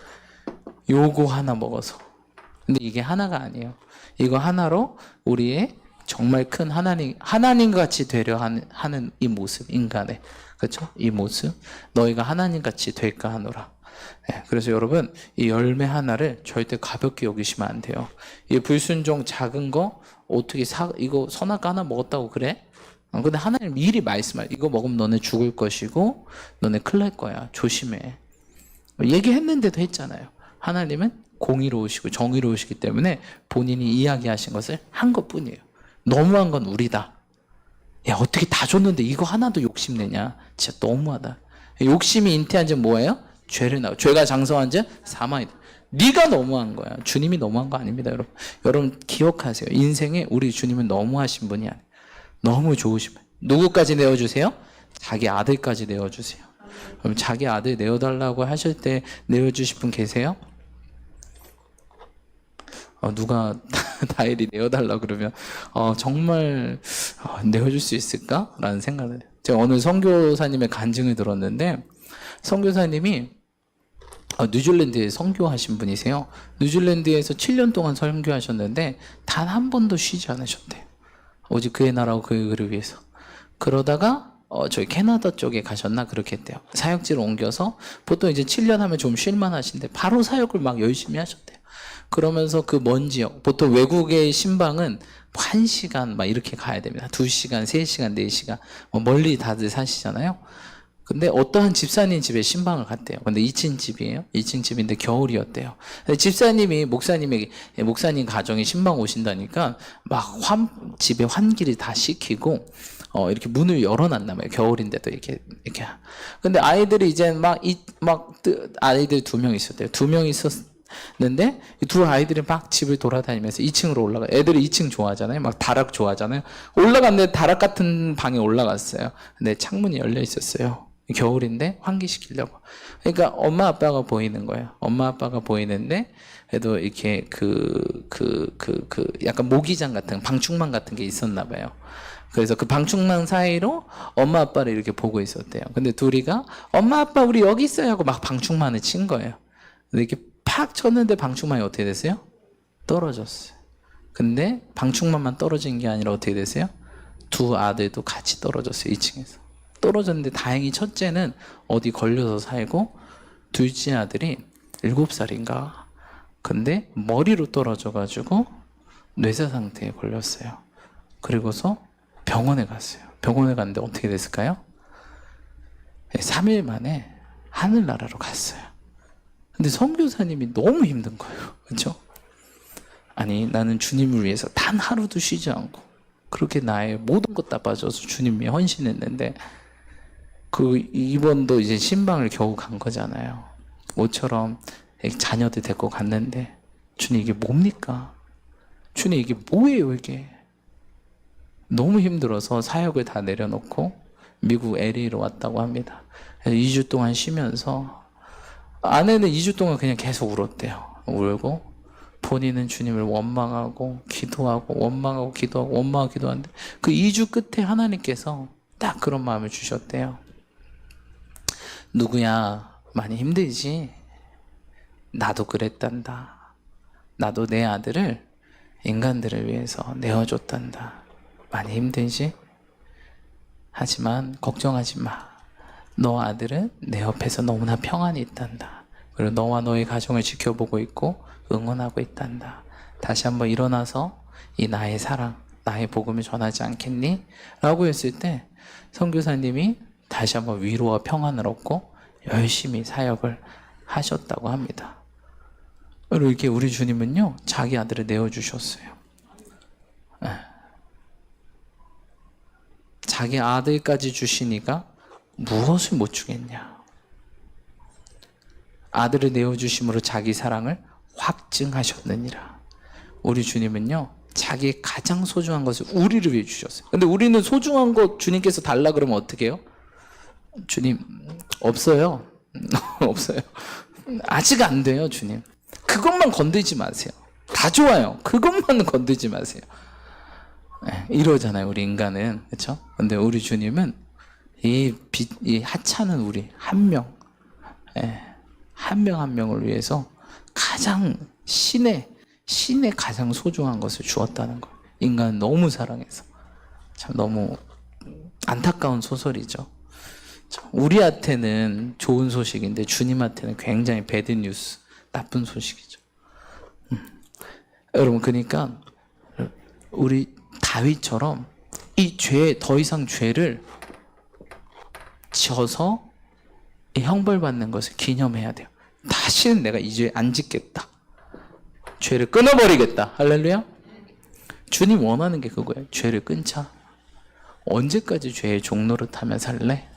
요거 하나 먹어서. 근데 이게 하나가 아니에요. 이거 하나로 우리의 정말 큰 하나님 같이 되려 하는 이 모습, 인간의, 그렇죠? 이 모습, 너희가 하나님 같이 될까 하노라. 네, 그래서 여러분, 이 열매 하나를 절대 가볍게 여기시면 안 돼요. 이 불순종 작은 거 어떻게 이거 선악 하나 먹었다고 그래? 근데 하나님 미리 말씀하세요. 이거 먹으면 너네 죽을 것이고 너네 큰일 날 거야. 조심해. 얘기했는데도 했잖아요. 하나님은 공의로우시고 정의로우시기 때문에 본인이 이야기하신 것을 한 것뿐이에요. 너무한 건 우리다. 야, 어떻게 다 줬는데 이거 하나도 욕심내냐? 진짜 너무하다. 욕심이 잉태한 지 뭐예요? 죄를 낳고, 죄가 장성한 지 사망이다. 네가 너무한 거야. 주님이 너무한 거 아닙니다, 여러분. 여러분 기억하세요. 인생에 우리 주님은 너무하신 분이 아니에요. 너무 좋으신 분. 누구까지 내어주세요? 자기 아들까지 내어주세요. 그럼 자기 아들 내어달라고 하실 때 내어주실 분 계세요? 누가 다일이 내어달라 그러면 정말 내어줄 수 있을까? 라는 생각을 해요. 제가 오늘 선교사님의 간증을 들었는데 선교사님이 뉴질랜드에 선교하신 분이세요. 뉴질랜드에서 7년 동안 선교하셨는데 단 한 번도 쉬지 않으셨대요. 오직 그의 나라와 그의 의를 위해서. 그러다가 저희 캐나다 쪽에 가셨나 그렇게 했대요. 사역지를 옮겨서 보통 이제 7년 하면 좀 쉴만하신데 바로 사역을 막 열심히 하셨대요. 그러면서 그 먼 지역, 보통 외국의 신방은 1시간 막 이렇게 가야 됩니다. 2시간, 3시간, 4시간 멀리 다들 사시잖아요. 근데 어떠한 집사님 집에 신방을 갔대요. 근데 2층 집이에요. 2층 집인데 겨울이었대요. 근데 집사님이 목사님 가정에 신방 오신다니까 막 집에 환기를 다 시키고 이렇게 문을 열어놨나 봐요. 겨울인데도 이렇게. 근데 아이들이 이제 아이들 2명 있었대요. 2명 있었는데 두 아이들이 막 집을 돌아다니면서 2층으로 올라가. 애들이 2층 좋아하잖아요. 막 다락 좋아하잖아요. 올라갔는데 다락 같은 방에 올라갔어요. 근데 창문이 열려 있었어요. 겨울인데 환기시키려고. 그러니까 엄마 아빠가 보이는 거예요. 엄마 아빠가 보이는데 그래도 이렇게 약간 모기장 같은 방충망 같은 게 있었나 봐요. 그래서 그 방충망 사이로 엄마 아빠를 이렇게 보고 있었대요. 근데 둘이가 엄마 아빠 우리 여기 있어요 하고 막 방충망을 친 거예요. 근데 이렇게 팍 쳤는데 방충망이 어떻게 됐어요? 떨어졌어요. 근데 방충망만 떨어진 게 아니라 어떻게 됐어요? 두 아들도 같이 떨어졌어요. 2층에서. 떨어졌는데 다행히 첫째는 어디 걸려서 살고 둘째 아들이 7살인가 근데 머리로 떨어져가지고 뇌사 상태에 걸렸어요. 그리고서 병원에 갔어요. 병원에 갔는데 어떻게 됐을까요? 3일 만에 하늘나라로 갔어요. 근데 선교사님이 너무 힘든 거예요. 그렇죠? 아니 나는 주님을 위해서 단 하루도 쉬지 않고 그렇게 나의 모든 것 다 빠져서 주님이 헌신했는데 이번도 이제 신방을 겨우 간 거잖아요. 모처럼 자녀들 데리고 갔는데 주님 이게 뭡니까? 주님 이게 뭐예요 이게? 너무 힘들어서 사역을 다 내려놓고 미국 LA로 왔다고 합니다. 그래서 2주 동안 쉬면서 아내는 2주 동안 그냥 계속 울었대요. 울고 본인은 주님을 원망하고 기도하고 원망하고 기도하고 원망하고 기도하는데 그 2주 끝에 하나님께서 딱 그런 마음을 주셨대요. 누구야 많이 힘들지? 나도 그랬단다. 나도 내 아들을 인간들을 위해서 내어줬단다. 많이 힘들지? 하지만 걱정하지 마. 너 아들은 내 옆에서 너무나 평안히 있단다. 그리고 너와 너의 가정을 지켜보고 있고 응원하고 있단다. 다시 한번 일어나서 이 나의 사랑, 나의 복음을 전하지 않겠니? 라고 했을 때 선교사님이 다시 한번 위로와 평안을 얻고 열심히 사역을 하셨다고 합니다. 그리고 이렇게 우리 주님은요 자기 아들을 내어주셨어요. 자기 아들까지 주시니까 무엇을 못 주겠냐. 아들을 내어주심으로 자기 사랑을 확증하셨느니라. 우리 주님은요 자기의 가장 소중한 것을 우리를 위해 주셨어요. 근데 우리는 소중한 것 주님께서 달라 그러면 어떻게 해요? 주님, 없어요. 없어요. 아직 안 돼요, 주님. 그것만 건들지 마세요. 다 좋아요. 그것만 건들지 마세요. 이러잖아요, 우리 인간은. 그렇죠? 근데 우리 주님은 이 하찮은 우리 한 명, 한 명 한 명을 위해서 가장 신의 가장 소중한 것을 주었다는 거예요. 인간은 너무 사랑해서. 참 너무 안타까운 소설이죠. 우리한테는 좋은 소식인데 주님한테는 굉장히 배드 뉴스, 나쁜 소식이죠. 여러분, 그러니까 우리 다윗처럼 이 더 이상 죄를 지어서 형벌 받는 것을 기념해야 돼요. 다시는 내가 이 죄 안 짓겠다. 죄를 끊어버리겠다. 할렐루야. 주님 원하는 게 그거예요. 죄를 끊자. 언제까지 죄의 종노릇하며 살래?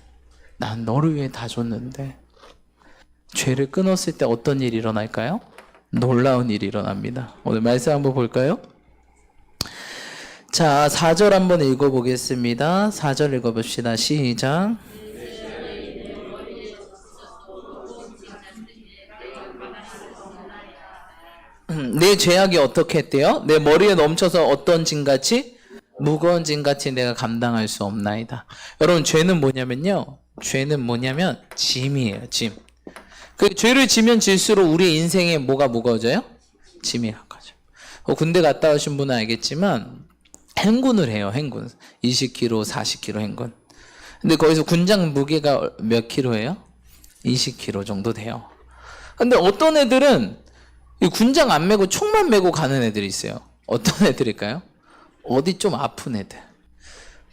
난 너를 위해 다 줬는데. 죄를 끊었을 때 어떤 일이 일어날까요? 놀라운 일이 일어납니다. 오늘 말씀 한번 볼까요? 자, 4절 한번 읽어보겠습니다. 4절 읽어봅시다. 시작. 내 죄악이 어떻게 했대요? 내 머리에 넘쳐서 어떤 짐같이? 무거운 짐같이 내가 감당할 수 없나이다. 여러분, 죄는 뭐냐면요. 죄는 뭐냐면 짐이에요. 짐. 그 죄를 지면 질수록 우리 인생에 뭐가 무거워져요? 짐이 가까워져. 군대 갔다 오신 분은 알겠지만 행군을 해요. 행군. 20km, 40km 행군. 근데 거기서 군장 무게가 몇 킬로예요? 20kg 정도 돼요. 근데 어떤 애들은 이 군장 안 메고 총만 메고 가는 애들이 있어요. 어떤 애들일까요? 어디 좀 아픈 애들.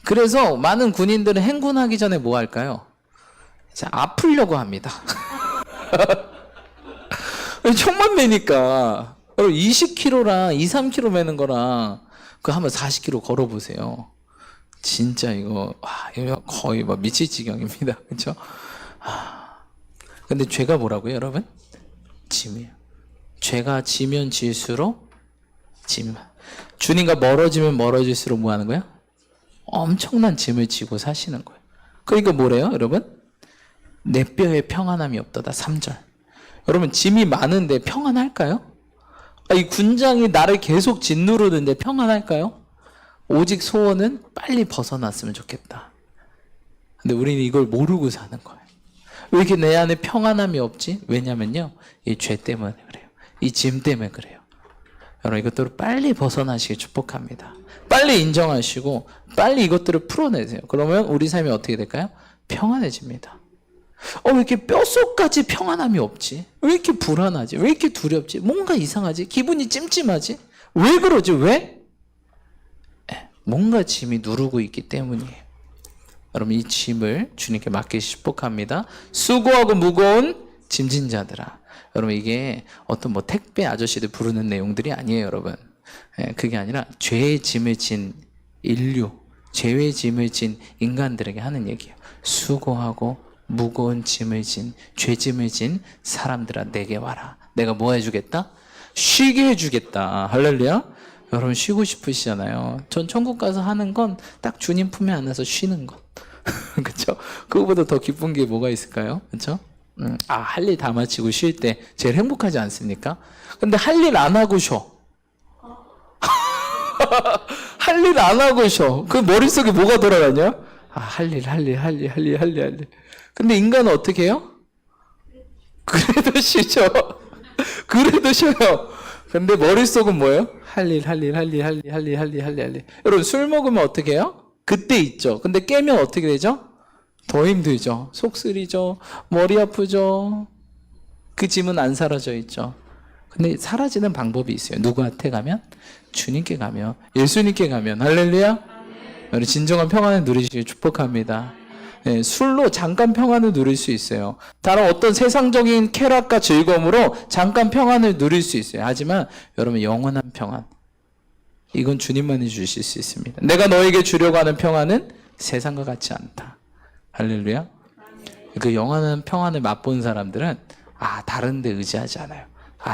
그래서 많은 군인들은 행군하기 전에 뭐 할까요? 자, 아프려고 합니다. 총만 메니까 20kg랑 2, 3kg 메는 거랑 그 한번 40kg 걸어보세요. 진짜 이거 거의 막 미칠 지경입니다. 그렇죠? 근데 죄가 뭐라고요, 여러분? 짐이에요. 죄가 지면 질수록 짐. 주님과 멀어지면 멀어질수록 뭐 하는 거예요? 엄청난 짐을 지고 사시는 거예요. 그러니까 뭐래요, 여러분? 내 뼈에 평안함이 없도다. 3절. 여러분, 짐이 많은데 평안할까요? 이 군장이 나를 계속 짓누르는데 평안할까요? 오직 소원은 빨리 벗어났으면 좋겠다. 근데 우리는 이걸 모르고 사는 거예요. 왜 이렇게 내 안에 평안함이 없지? 왜냐면요, 이 죄 때문에 그래요. 이 짐 때문에 그래요. 여러분, 이것들을 빨리 벗어나시길 축복합니다. 빨리 인정하시고 빨리 이것들을 풀어내세요. 그러면 우리 삶이 어떻게 될까요? 평안해집니다. 왜 이렇게 뼛속까지 평안함이 없지? 왜 이렇게 불안하지? 왜 이렇게 두렵지? 뭔가 이상하지? 기분이 찜찜하지? 왜 그러지? 왜? 뭔가 짐이 누르고 있기 때문이에요. 여러분, 이 짐을 주님께 맡기시 축복합니다. 수고하고 무거운 짐진 자들아. 여러분, 이게 어떤 택배 아저씨들 부르는 내용들이 아니에요, 여러분. 그게 아니라 죄의 짐을 진 인류, 죄의 짐을 진 인간들에게 하는 얘기예요. 수고하고 무거운 짐을 진, 죄짐을 진 사람들아, 내게 와라. 내가 뭐 해주겠다? 쉬게 해주겠다. 할렐루야. 여러분, 쉬고 싶으시잖아요. 전 천국 가서 하는 건 딱 주님 품에 안아서 쉬는 것. 그렇죠? 그거보다 더 기쁜 게 뭐가 있을까요? 그렇죠? 할 일 다 마치고 쉴 때 제일 행복하지 않습니까? 근데 할 일 안 하고 쉬어. 할 일 안 하고 쉬어. 그 머릿속에 뭐가 돌아가냐? 할 일. 근데 인간은 어떻게 해요? 그래도 쉬죠. 그래도 쉬어요. 근데 머릿속은 뭐예요? 할 일. 여러분, 술 먹으면 어떻게 해요? 그때 있죠. 근데 깨면 어떻게 되죠? 더 힘들죠. 속 쓰리죠. 머리 아프죠. 그 짐은 안 사라져 있죠. 근데 사라지는 방법이 있어요. 누구한테 가면? 주님께 가면, 예수님께 가면. 할렐루야. 우리 진정한 평안을 누리시길 축복합니다. 술로 잠깐 평안을 누릴 수 있어요. 다른 어떤 세상적인 쾌락과 즐거움으로 잠깐 평안을 누릴 수 있어요. 하지만 여러분, 영원한 평안, 이건 주님만이 주실 수 있습니다. 내가 너에게 주려고 하는 평안은 세상과 같지 않다. 할렐루야. 그 영원한 평안을 맛본 사람들은 다른 데 의지하지 않아요.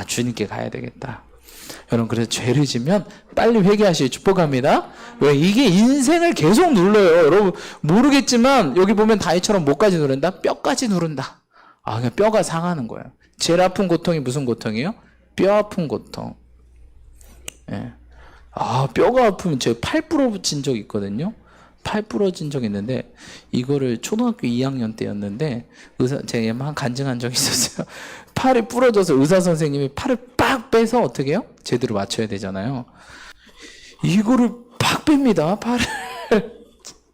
주님께 가야 되겠다. 여러분, 그래서 죄를 지면 빨리 회개하시길 축복합니다. 왜? 이게 인생을 계속 눌러요. 여러분, 모르겠지만, 여기 보면 다이처럼 목까지 누른다? 뼈까지 누른다. 아, 그냥 뼈가 상하는 거예요. 제일 아픈 고통이 무슨 고통이에요? 뼈 아픈 고통. 예. 아, 뼈가 아프면 제가 팔 부러진 적 있거든요. 팔 부러진 적 있는데, 이거를 초등학교 2학년 때였는데, 제가 간증한 적이 있었어요. 팔이 부러져서 의사 선생님이 팔을 빡 빼서 어떻게 해요? 제대로 맞춰야 되잖아요. 이거를 팍 뺍니다. 팔을.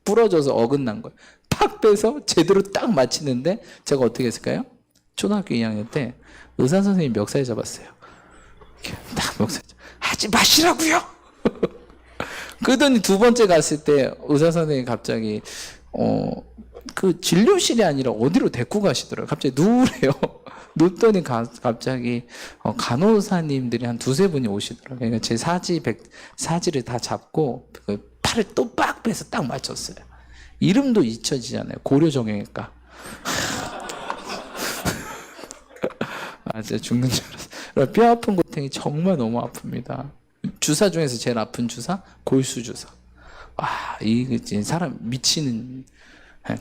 부러져서 어긋난 거예요. 팍 빼서 제대로 딱 맞히는데, 제가 어떻게 했을까요? 초등학교 2학년 때 의사 선생님 멱살 잡았어요. 딱 멱살 하지 마시라고요. 그러더니 두 번째 갔을 때 의사 선생님이 갑자기 그 진료실이 아니라 어디로 데리고 가시더라고요. 갑자기 누우래요. 눕더니 갑자기 간호사님들이 한 두세 분이 오시더라고요. 그러니까 제 사지를 다 잡고 그 팔을 또 빡 빼서 딱 맞췄어요. 이름도 잊혀지잖아요. 고려정형외과. 아, 진짜 죽는 줄 알았어요. 뼈 아픈 고통이 정말 너무 아픕니다. 주사 중에서 제일 아픈 주사? 골수 주사. 와, 이게 사람 미치는.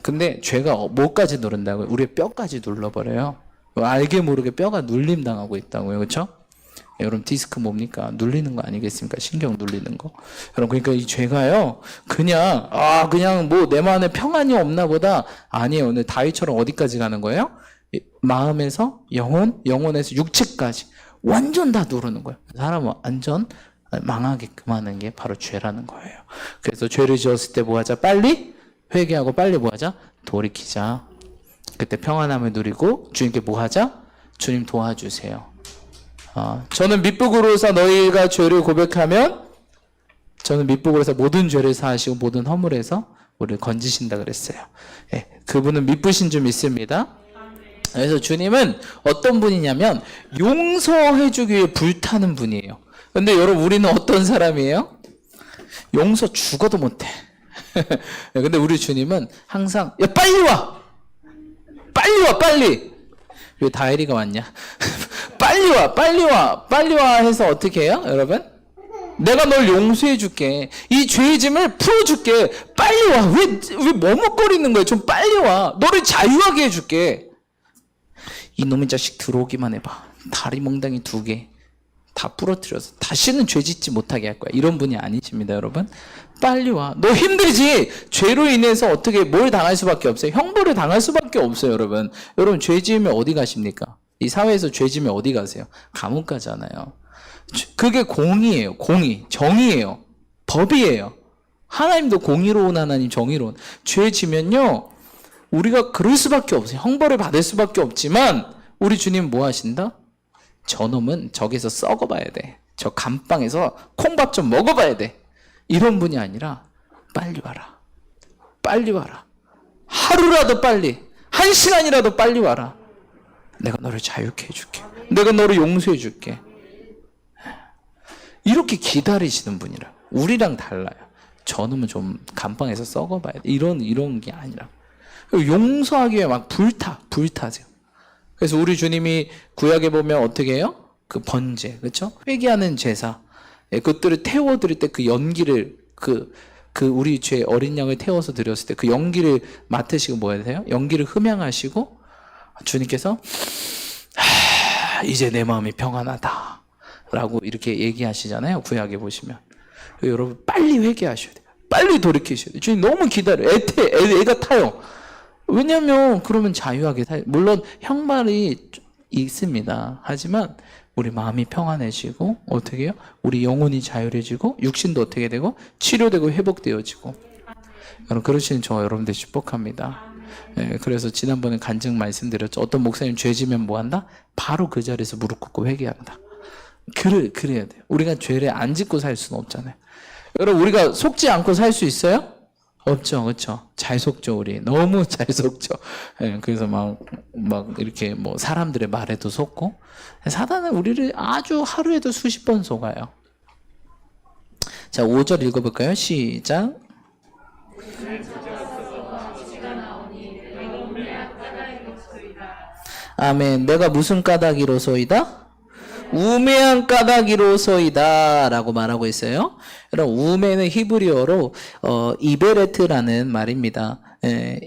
근데 죄가 뭐까지 누른다고요? 우리의 뼈까지 눌러버려요. 알게 모르게 뼈가 눌림 당하고 있다고요. 그렇죠? 여러분, 디스크 뭡니까? 눌리는 거 아니겠습니까? 신경 눌리는 거. 여러분, 그러니까 이 죄가요, 그냥 뭐 내 마음에 평안이 없나 보다. 아니에요. 오늘 다윗처럼 어디까지 가는 거예요? 마음에서 영혼에서 육체까지 완전 다 누르는 거예요. 사람은 완전 망하게끔 하는 게 바로 죄라는 거예요. 그래서 죄를 지었을 때 뭐 하자? 빨리 회개하고 빨리 뭐 하자? 돌이키자. 그때 평안함을 누리고 주님께 뭐 하자? 주님 도와주세요. 저는 밑부고로서 너희가 죄를 고백하면 저는 밑부고로서 모든 죄를 사하시고 모든 허물에서 우리를 건지신다 그랬어요. 예, 그분은 밑부신 줄 믿습니다. 그래서 주님은 어떤 분이냐면 용서해주기 위해 불타는 분이에요. 근데 여러분, 우리는 어떤 사람이에요? 용서 죽어도 못해. 근데 우리 주님은 항상 야, 빨리 와! 빨리 와, 빨리! 왜 다혜리가 왔냐? 빨리 와, 빨리 와, 빨리 와 해서 어떻게 해요, 여러분? 내가 널 용서해 줄게. 이 죄의 짐을 풀어 줄게. 빨리 와. 왜 머뭇거리는 거야? 좀 빨리 와. 너를 자유하게 해 줄게. 이놈의 자식 들어오기만 해봐. 다리 몽땅이 2개 다 부러뜨려서 다시는 죄 짓지 못하게 할 거야. 이런 분이 아니십니다, 여러분. 빨리 와. 너 힘들지? 죄로 인해서 어떻게 뭘 당할 수밖에 없어요. 형벌을 당할 수밖에 없어요, 여러분. 여러분, 죄 지으면 어디 가십니까? 이 사회에서 죄 지으면 어디 가세요? 감옥 가잖아요. 그게 공의예요. 공의. 정의예요. 법이에요. 하나님도 공의로운 하나님, 정의로운. 죄 지면요, 우리가 그럴 수밖에 없어요. 형벌을 받을 수밖에 없지만 우리 주님 뭐 하신다? 저놈은 저기서 썩어봐야 돼. 저 감방에서 콩밥 좀 먹어봐야 돼. 이런 분이 아니라 빨리 와라. 빨리 와라. 하루라도 빨리, 1시간이라도 빨리 와라. 내가 너를 자유케 해줄게. 내가 너를 용서해 줄게. 이렇게 기다리시는 분이라. 우리랑 달라요. 저놈은 좀 감방에서 썩어봐야 돼. 이런 게 아니라. 용서하기 위해 막 불타세요. 그래서 우리 주님이 구약에 보면 어떻게 해요? 그 번제, 그렇죠? 회개하는 제사, 그것들을 태워드릴 때 그 연기를 그 우리 죄 어린 양을 태워서 드렸을 때 그 연기를 맡으시고 뭐 해야 돼요? 연기를 흠양하시고 주님께서 이제 내 마음이 평안하다라고 이렇게 얘기하시잖아요. 구약에 보시면. 여러분, 빨리 회개하셔야 돼요. 빨리 돌이키셔야 돼요. 주님 너무 기다려요. 애가 타요. 왜냐면 그러면 자유하게 살. 물론 형벌이 있습니다. 하지만 우리 마음이 평안해지고 어떻게 해요? 우리 영혼이 자유해지고 육신도 어떻게 되고 치료되고 회복되어지고. 여러분, 그러시는 저 여러분들 축복합니다. 예, 그래서 지난번에 간증 말씀드렸죠. 어떤 목사님 죄 지면 뭐 한다? 바로 그 자리에서 무릎 꿇고 회개한다. 그래야 돼요. 우리가 죄를 안 짓고 살 수는 없잖아요. 여러분, 우리가 속지 않고 살 수 있어요? 없죠, 그렇죠? 잘 속죠, 우리. 너무 잘 속죠. 예, 그래서 막 이렇게 뭐 사람들의 말에도 속고. 사단은 우리를 아주 하루에도 수십 번 속아요. 자, 5절 읽어볼까요? 시작. 아멘. 내가 무슨 까닭이로소이다? 우매한 까닭이로소이다 라고 말하고 있어요. 여러분, 우매는 히브리어로 이베레트라는 말입니다.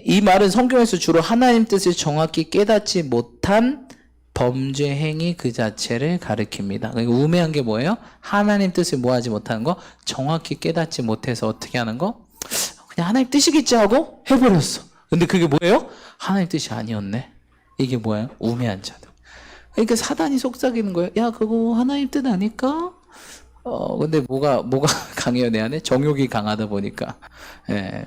이 말은 성경에서 주로 하나님 뜻을 정확히 깨닫지 못한 범죄 행위 그 자체를 가리킵니다. 그러니까 우매한 게 뭐예요? 하나님 뜻을 뭐하지 못하는 거? 정확히 깨닫지 못해서 어떻게 하는 거? 그냥 하나님 뜻이겠지 하고 해버렸어. 근데 그게 뭐예요? 하나님 뜻이 아니었네. 이게 뭐예요? 우매한 자들. 그러니까 사단이 속삭이는 거예요. 야, 그거 하나님 뜻 아닐까? 근데 뭐가 강해요, 내 안에? 정욕이 강하다 보니까.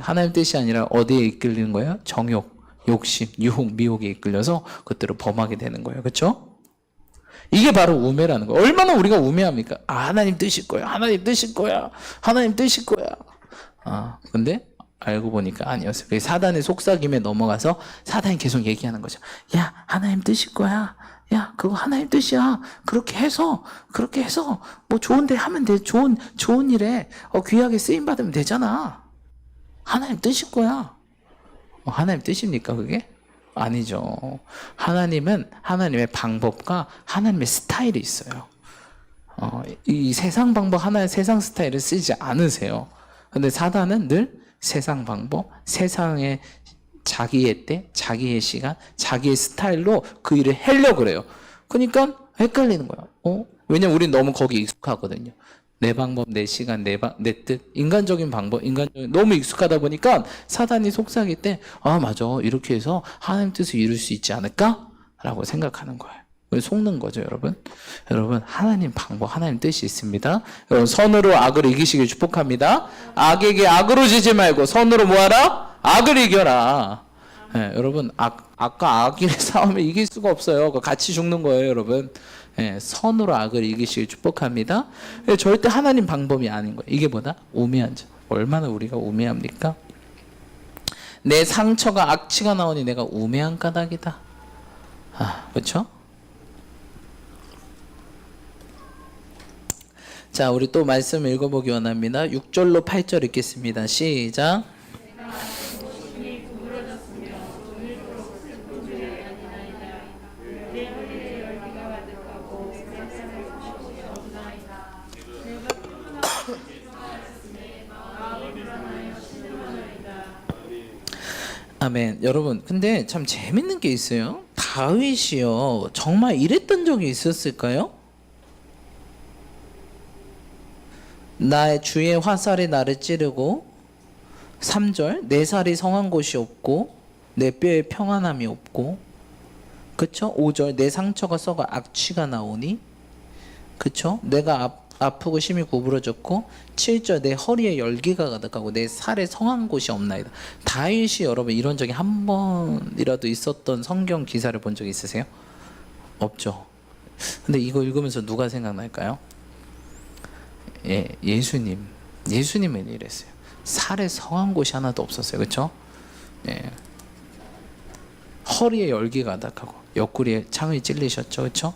하나님 뜻이 아니라 어디에 이끌리는 거예요? 정욕, 욕심, 유혹, 미혹에 이끌려서 그것들을 범하게 되는 거예요. 그렇죠? 이게 바로 우매라는 거예요. 얼마나 우리가 우매합니까? 하나님 뜻일 거야. 하나님 뜻일 거야. 하나님 뜻일 거야. 근데 알고 보니까 아니었어요. 그게 사단의 속삭임에 넘어가서 사단이 계속 얘기하는 거죠. 야, 하나님 뜻일 거야. 야, 그거 하나님 뜻이야. 그렇게 해서 뭐 좋은데 하면 돼. 좋은 일에 귀하게 쓰임 받으면 되잖아. 하나님 뜻일 거야. 하나님 뜻입니까, 그게? 아니죠. 하나님은 하나님의 방법과 하나님의 스타일이 있어요. 이 세상 방법, 하나의 세상 스타일을 쓰지 않으세요. 근데 사단은 늘 세상 방법, 세상의 자기의 때, 자기의 시간, 자기의 스타일로 그 일을 하려고 그래요. 그러니까 헷갈리는 거야. 왜냐면 우린 너무 거기 익숙하거든요. 내 방법, 내 시간, 내 뜻, 인간적인 방법, 너무 익숙하다 보니까 사단이 속삭일 때, 맞아, 이렇게 해서 하나님 뜻을 이룰 수 있지 않을까? 라고 생각하는 거예요. 속는 거죠, 여러분. 여러분, 하나님 방법, 하나님 뜻이 있습니다. 여러분, 선으로 악을 이기시길 축복합니다. 악에게 악으로 지지 말고 선으로 뭐하라? 악을 이겨라. 여러분, 아까 악의 싸움에 이길 수가 없어요. 같이 죽는 거예요, 여러분. 선으로 악을 이기시길 축복합니다. 절대 하나님 방법이 아닌 거예요. 이게 뭐다? 우매한 자. 얼마나 우리가 우매합니까? 내 상처가 악취가 나오니 내가 우매한 까닭이다. 그렇죠? 자, 우리 또 말씀 읽어보기 원합니다. 6절로 8절 읽겠습니다. 시작. 아멘. 여러분, 근데 참 재밌는 게 있어요. 다윗이요, 정말 이랬던 적이 있었을까요? 나의 주의 화살이 나를 찌르고, 3절, 내 살이 성한 곳이 없고 내 뼈에 평안함이 없고, 그쵸? 5절, 내 상처가 썩어 악취가 나오니, 그쵸? 내가 아프고 심히 구부러졌고, 7절, 내 허리에 열기가 가득하고 내 살에 성한 곳이 없나이다. 다윗이 여러분 이런 적이 한 번이라도 있었던 성경 기사를 본 적 있으세요? 없죠. 근데 이거 읽으면서 누가 생각날까요? 예수님은 이랬어요. 살에 성한 곳이 하나도 없었어요. 그렇죠? 허리에 열기가 가득하고 옆구리에 창을 찔리셨죠. 그렇죠?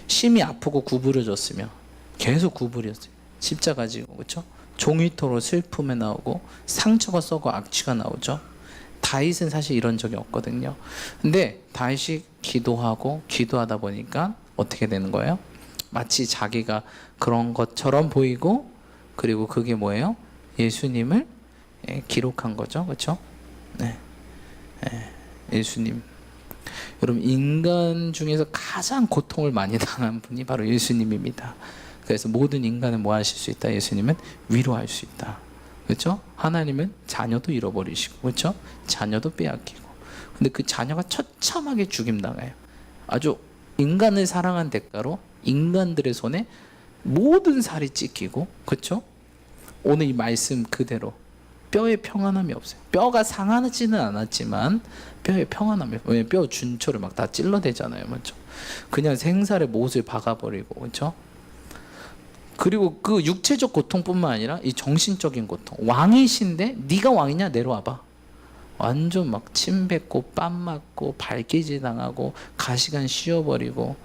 심히 아프고 구부러졌으며 계속 구부렸어요. 십자가 지고, 그렇죠? 종이토로 슬픔에 나오고 상처가 썩어 악취가 나오죠. 다윗은 사실 이런 적이 없거든요. 근데 다윗이 기도하다 보니까 어떻게 되는 거예요? 마치 자기가 그런 것처럼 보이고, 그리고 그게 뭐예요? 예수님을 기록한 거죠. 그렇죠? 예수님. 여러분, 인간 중에서 가장 고통을 많이 당한 분이 바로 예수님입니다. 그래서 모든 인간을 뭐 하실 수 있다? 예수님은 위로할 수 있다. 그렇죠? 하나님은 자녀도 잃어버리시고, 그렇죠? 자녀도 빼앗기고. 근데 그 자녀가 처참하게 죽임당해요. 아주 인간을 사랑한 대가로 인간들의 손에 모든 살이 찢기고, 그렇죠? 오늘 이 말씀 그대로 뼈에 평안함이 없어요. 뼈가 상하지는 않았지만 뼈에 평안함이 없어요. 왜냐면 뼈 준초를 막 다 찔러대잖아요. 맞죠? 그냥 생살에 못을 박아버리고, 그렇죠? 그리고 그 육체적 고통뿐만 아니라 이 정신적인 고통. 왕이신데 네가 왕이냐? 내려와봐. 완전 막 침 뱉고 뺨 맞고 발기지 당하고 가시관 씌워버리고,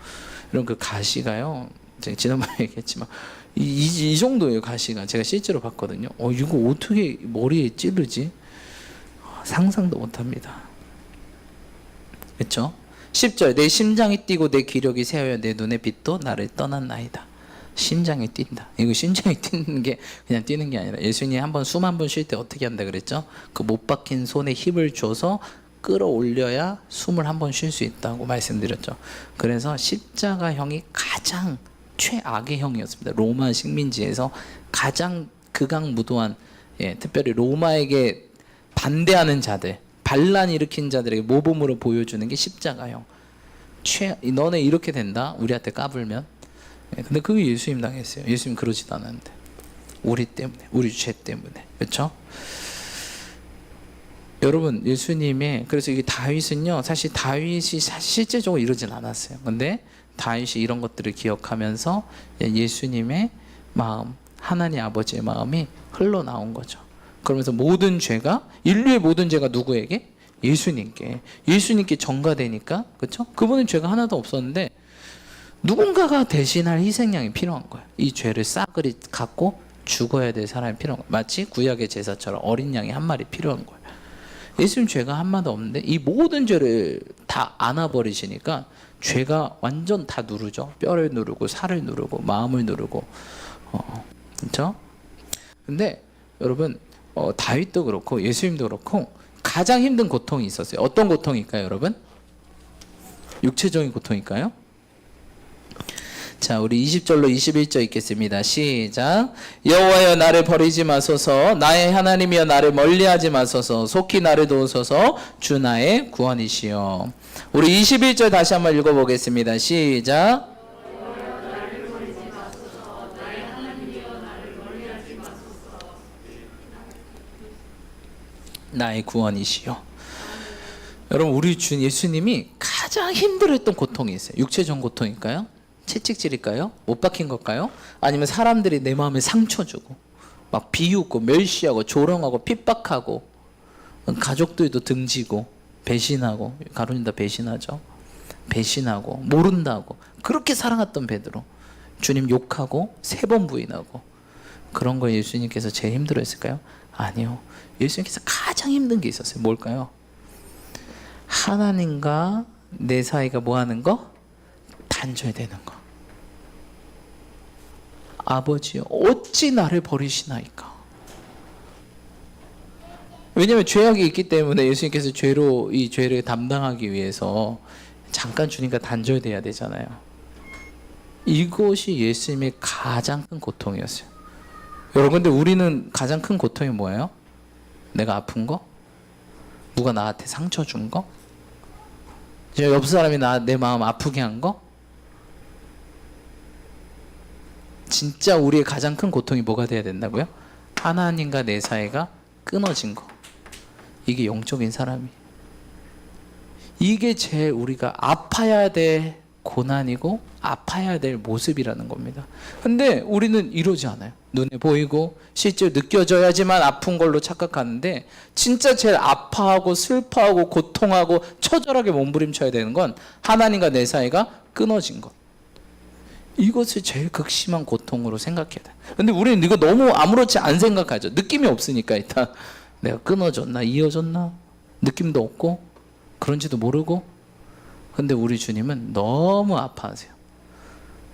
이런 그 가시가요, 제가 지난번에 얘기했지만 이 정도예요. 가시가 제가 실제로 봤거든요. 이거 어떻게 머리에 찌르지? 상상도 못합니다. 그렇죠? 10절 내 심장이 뛰고 내 기력이 새하여 내 눈의 빛도 나를 떠났나이다. 심장이 뛴다. 이거 심장이 뛰는 게 그냥 뛰는 게 아니라 예수님이 한번 숨 한 번 쉴 때 어떻게 한다 그랬죠? 그 못 박힌 손에 힘을 줘서 끌어올려야 숨을 한 번 쉴 수 있다고 말씀드렸죠. 그래서 십자가형이 가장 최악의 형이었습니다. 로마 식민지에서 가장 극악무도한, 특별히 로마에게 반대하는 자들, 반란 일으킨 자들에게 모범으로 보여주는 게 십자가형. 너네 이렇게 된다? 우리한테 까불면. 근데 그게 예수님 당했어요. 예수님 그러지도 않았는데. 우리 때문에, 우리 죄 때문에. 그렇죠? 여러분, 예수님의, 그래서 이 다윗은요, 사실 다윗이 실제적으로 이러진 않았어요. 근데 다윗이 이런 것들을 기억하면서 예수님의 마음, 하나님 아버지의 마음이 흘러나온 거죠. 그러면서 모든 죄가, 인류의 모든 죄가 누구에게? 예수님께 전가되니까, 그렇죠? 그분은 죄가 하나도 없었는데 누군가가 대신할 희생양이 필요한 거예요. 이 죄를 싸그리 갖고 죽어야 될 사람이 필요한 거예요. 마치 구약의 제사처럼 어린 양이 한 마리 필요한 거예요. 예수님 죄가 한마도 없는데 이 모든 죄를 다 안아버리시니까 죄가 완전 다 누르죠. 뼈를 누르고 살을 누르고 마음을 누르고, 그렇죠? 근데 여러분, 다윗도 그렇고 예수님도 그렇고 가장 힘든 고통이 있었어요. 어떤 고통일까요, 여러분? 육체적인 고통일까요? 자, 우리 20절로 21절 읽겠습니다. 시작. 여호와여 나를 버리지 마소서. 나의 하나님이여 나를 멀리하지 마소서. 속히 나를 도우소서. 주 나의 구원이시여. 우리 21절 다시 한번 읽어보겠습니다. 시작. 나의 구원이시여. 여러분, 우리 주 예수님이 가장 힘들었던 고통이 있어요. 육체적 고통일까요? 채찍질일까요? 못 박힌 걸까요? 아니면 사람들이 내 마음에 상처 주고 막 비웃고 멸시하고 조롱하고 핍박하고 가족들도 등지고 배신하고, 가론이 다 배신하죠. 배신하고 모른다고 그렇게 사랑했던 베드로 주님 욕하고 3번 부인하고, 그런 거 예수님께서 제일 힘들어했을까요? 아니요. 예수님께서 가장 힘든 게 있었어요. 뭘까요? 하나님과 내 사이가 뭐 하는 거? 단절되는 거. 아버지여 어찌 나를 버리시나이까. 왜냐하면 죄악이 있기 때문에 예수님께서 이 죄를 담당하기 위해서 잠깐 주님과 단절돼야 되잖아요. 이것이 예수님의 가장 큰 고통이었어요. 여러분, 근데 우리는 가장 큰 고통이 뭐예요? 내가 아픈 거? 누가 나한테 상처 준 거? 옆 사람이 내 마음 아프게 한 거? 진짜 우리의 가장 큰 고통이 뭐가 돼야 된다고요? 하나님과 내 사이가 끊어진 거. 이게 영적인 사람이. 이게 제일 우리가 아파야 될 고난이고 아파야 될 모습이라는 겁니다. 근데 우리는 이러지 않아요. 눈에 보이고 실제로 느껴져야지만 아픈 걸로 착각하는데, 진짜 제일 아파하고 슬퍼하고 고통하고 처절하게 몸부림쳐야 되는 건 하나님과 내 사이가 끊어진 것. 이것을 제일 극심한 고통으로 생각해야 돼. 근데 우리는 이거 너무 아무렇지 않게 생각하죠. 느낌이 없으니까. 일단 내가 끊어졌나 이어졌나 느낌도 없고 그런지도 모르고. 근데 우리 주님은 너무 아파하세요.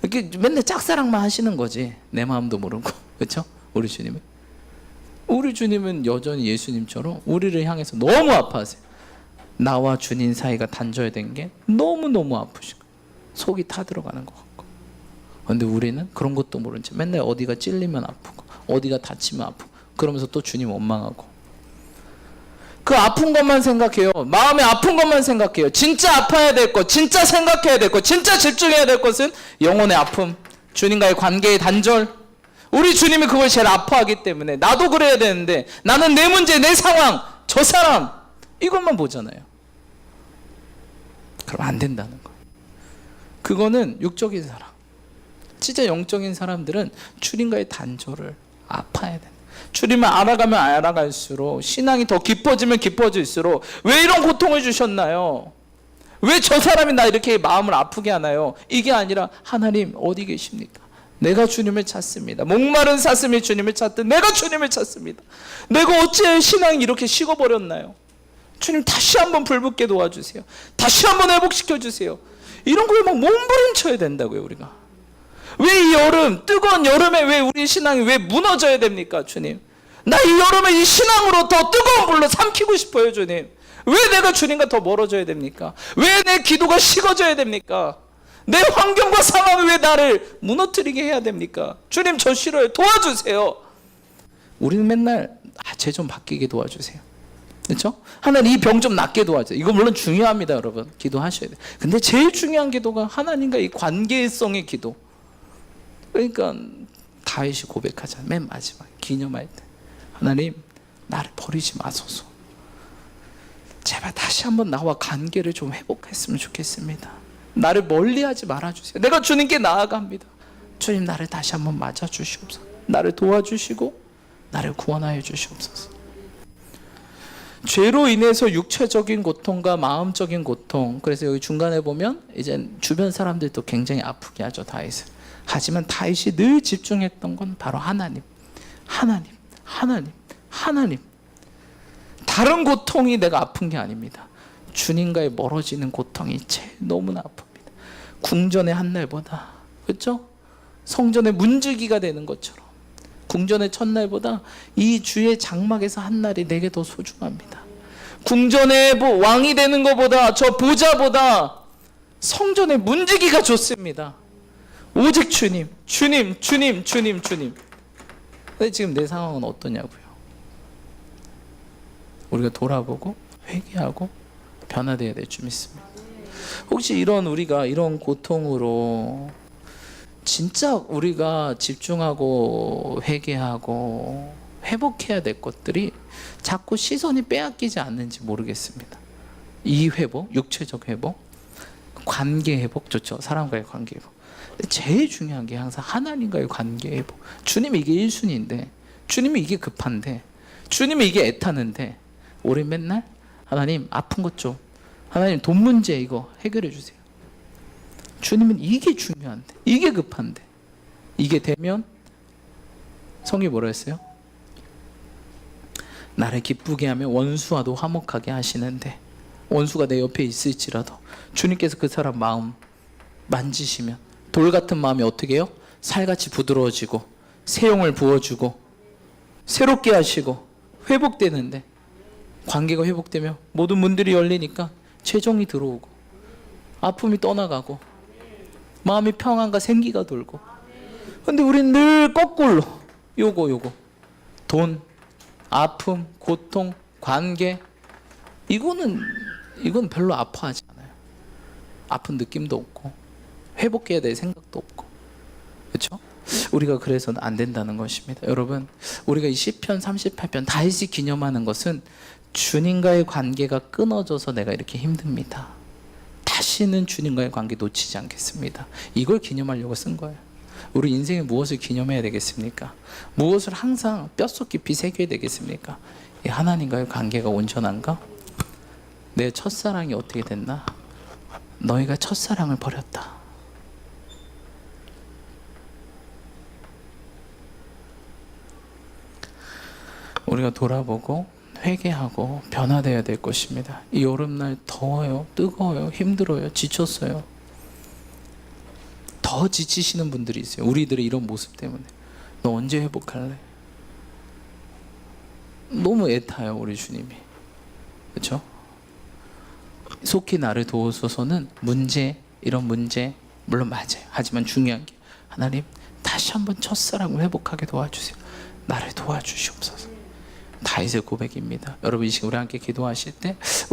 이렇게 맨날 짝사랑만 하시는 거지 내 마음도 모르고. 그렇죠? 우리 주님은 여전히 예수님처럼 우리를 향해서 너무 아파하세요. 나와 주님 사이가 단절된 게 너무너무 아프시고 속이 타들어가는 것 같고. 근데 우리는 그런 것도 모른 채 맨날 어디가 찔리면 아프고 어디가 다치면 아프고 그러면서 또 주님 원망하고, 그 아픈 것만 생각해요. 마음에 아픈 것만 생각해요. 진짜 아파야 될 것, 진짜 생각해야 될 것, 진짜 집중해야 될 것은 영혼의 아픔, 주님과의 관계의 단절. 우리 주님이 그걸 제일 아파하기 때문에 나도 그래야 되는데 나는 내 문제, 내 상황, 저 사람 이것만 보잖아요. 그럼 안 된다는 거. 그거는 육적인 사람. 진짜 영적인 사람들은 주님과의 단절을 아파야 된다. 주님을 알아가면 알아갈수록, 신앙이 더 깊어지면 깊어질수록 왜 이런 고통을 주셨나요? 왜 저 사람이 나 이렇게 마음을 아프게 하나요? 이게 아니라 하나님 어디 계십니까? 내가 주님을 찾습니다. 목마른 사슴이 주님을 찾듯 내가 주님을 찾습니다. 내가 어찌 신앙이 이렇게 식어버렸나요? 주님 다시 한번 불붙게 도와주세요. 다시 한번 회복시켜주세요. 이런 거에 막 몸부림쳐야 된다고요. 우리가 왜 이 여름, 뜨거운 여름에 왜 우리 신앙이 왜 무너져야 됩니까? 주님, 나 이 여름에 이 신앙으로 더 뜨거운 불로 삼키고 싶어요. 주님, 왜 내가 주님과 더 멀어져야 됩니까? 왜 내 기도가 식어져야 됩니까? 내 환경과 상황이 왜 나를 무너뜨리게 해야 됩니까? 주님, 저 싫어요. 도와주세요. 우리는 맨날 쟤 좀 바뀌게 도와주세요. 그렇죠? 하나님 이 병 좀 낫게 도와주세요. 이거 물론 중요합니다. 여러분 기도하셔야 돼요. 근데 제일 중요한 기도가 하나님과 이 관계성의 기도. 그러니까 다윗이 고백하잖아요. 맨 마지막 기념할 때, 하나님 나를 버리지 마소서. 제발 다시 한번 나와 관계를 좀 회복했으면 좋겠습니다. 나를 멀리하지 말아주세요. 내가 주님께 나아갑니다. 주님, 나를 다시 한번 맞아주시옵소서. 나를 도와주시고 나를 구원하여 주시옵소서. 죄로 인해서 육체적인 고통과 마음적인 고통, 그래서 여기 중간에 보면 이제 주변 사람들도 굉장히 아프게 하죠, 다윗을. 하지만 다윗이 늘 집중했던 건 바로 하나님, 하나님, 하나님, 하나님. 다른 고통이 내가 아픈 게 아닙니다. 주님과의 멀어지는 고통이 제일 너무나 아픕니다. 궁전의 한날보다, 그렇죠? 성전의 문지기가 되는 것처럼 궁전의 첫날보다 이 주의 장막에서 한 날이 내게 더 소중합니다. 궁전의 왕이 되는 것보다, 저 보좌보다 성전의 문지기가 좋습니다. 오직 주님, 주님, 주님, 주님, 주님. 근데 지금 내 상황은 어떠냐고요? 우리가 돌아보고 회개하고 변화되어야 될 줄 믿습니다. 혹시 우리가 이런 고통으로 진짜 우리가 집중하고 회개하고 회복해야 될 것들이 자꾸 시선이 빼앗기지 않는지 모르겠습니다. 이 회복, 육체적 회복, 관계 회복 좋죠. 사람과의 관계 회복. 제일 중요한 게 항상 하나님과의 관계 회복. 주님이 이게 1순위인데, 주님이 이게 급한데, 주님이 이게 애타는데, 우리 맨날 하나님 아픈 것 좀, 하나님 돈 문제 이거 해결해 주세요. 주님은 이게 중요한데, 이게 급한데, 이게 되면 성이 뭐라 했어요? 나를 기쁘게 하며 원수와도 화목하게 하시는데, 원수가 내 옆에 있을지라도 주님께서 그 사람 마음 만지시면 돌 같은 마음이 어떻게 해요? 살같이 부드러워지고 새용을 부어주고 새롭게 하시고 회복되는데, 관계가 회복되며 모든 문들이 열리니까 재정이 들어오고 아픔이 떠나가고 마음이 평안과 생기가 돌고. 근데 우린 늘 거꾸로 요거 돈, 아픔, 고통, 관계, 이건 별로 아파하지 않아요. 아픈 느낌도 없고 회복해야 될 생각도 없고, 그렇죠? 우리가 그래서는 안 된다는 것입니다. 여러분, 우리가 이 시편 38편 다윗이 기념하는 것은 주님과의 관계가 끊어져서 내가 이렇게 힘듭니다. 다시는 주님과의 관계 놓치지 않겠습니다. 이걸 기념하려고 쓴 거예요. 우리 인생에 무엇을 기념해야 되겠습니까? 무엇을 항상 뼛속 깊이 새겨야 되겠습니까? 이 하나님과의 관계가 온전한가? 내 첫사랑이 어떻게 됐나? 너희가 첫사랑을 버렸다. 우리가 돌아보고 회개하고 변화되어야 될 것입니다. 이 여름날 더워요, 뜨거워요, 힘들어요, 지쳤어요. 더 지치시는 분들이 있어요. 우리들의 이런 모습 때문에. 너 언제 회복할래? 너무 애타요, 우리 주님이. 그렇죠? 속히 나를 도우소서는 이런 문제 물론 맞아요. 하지만 중요한 게, 하나님 다시 한번 첫사랑을 회복하게 도와주세요. 나를 도와주시옵소서. 다윗의 고백입니다. 여러분, 이 시간 우리 함께 기도하실 때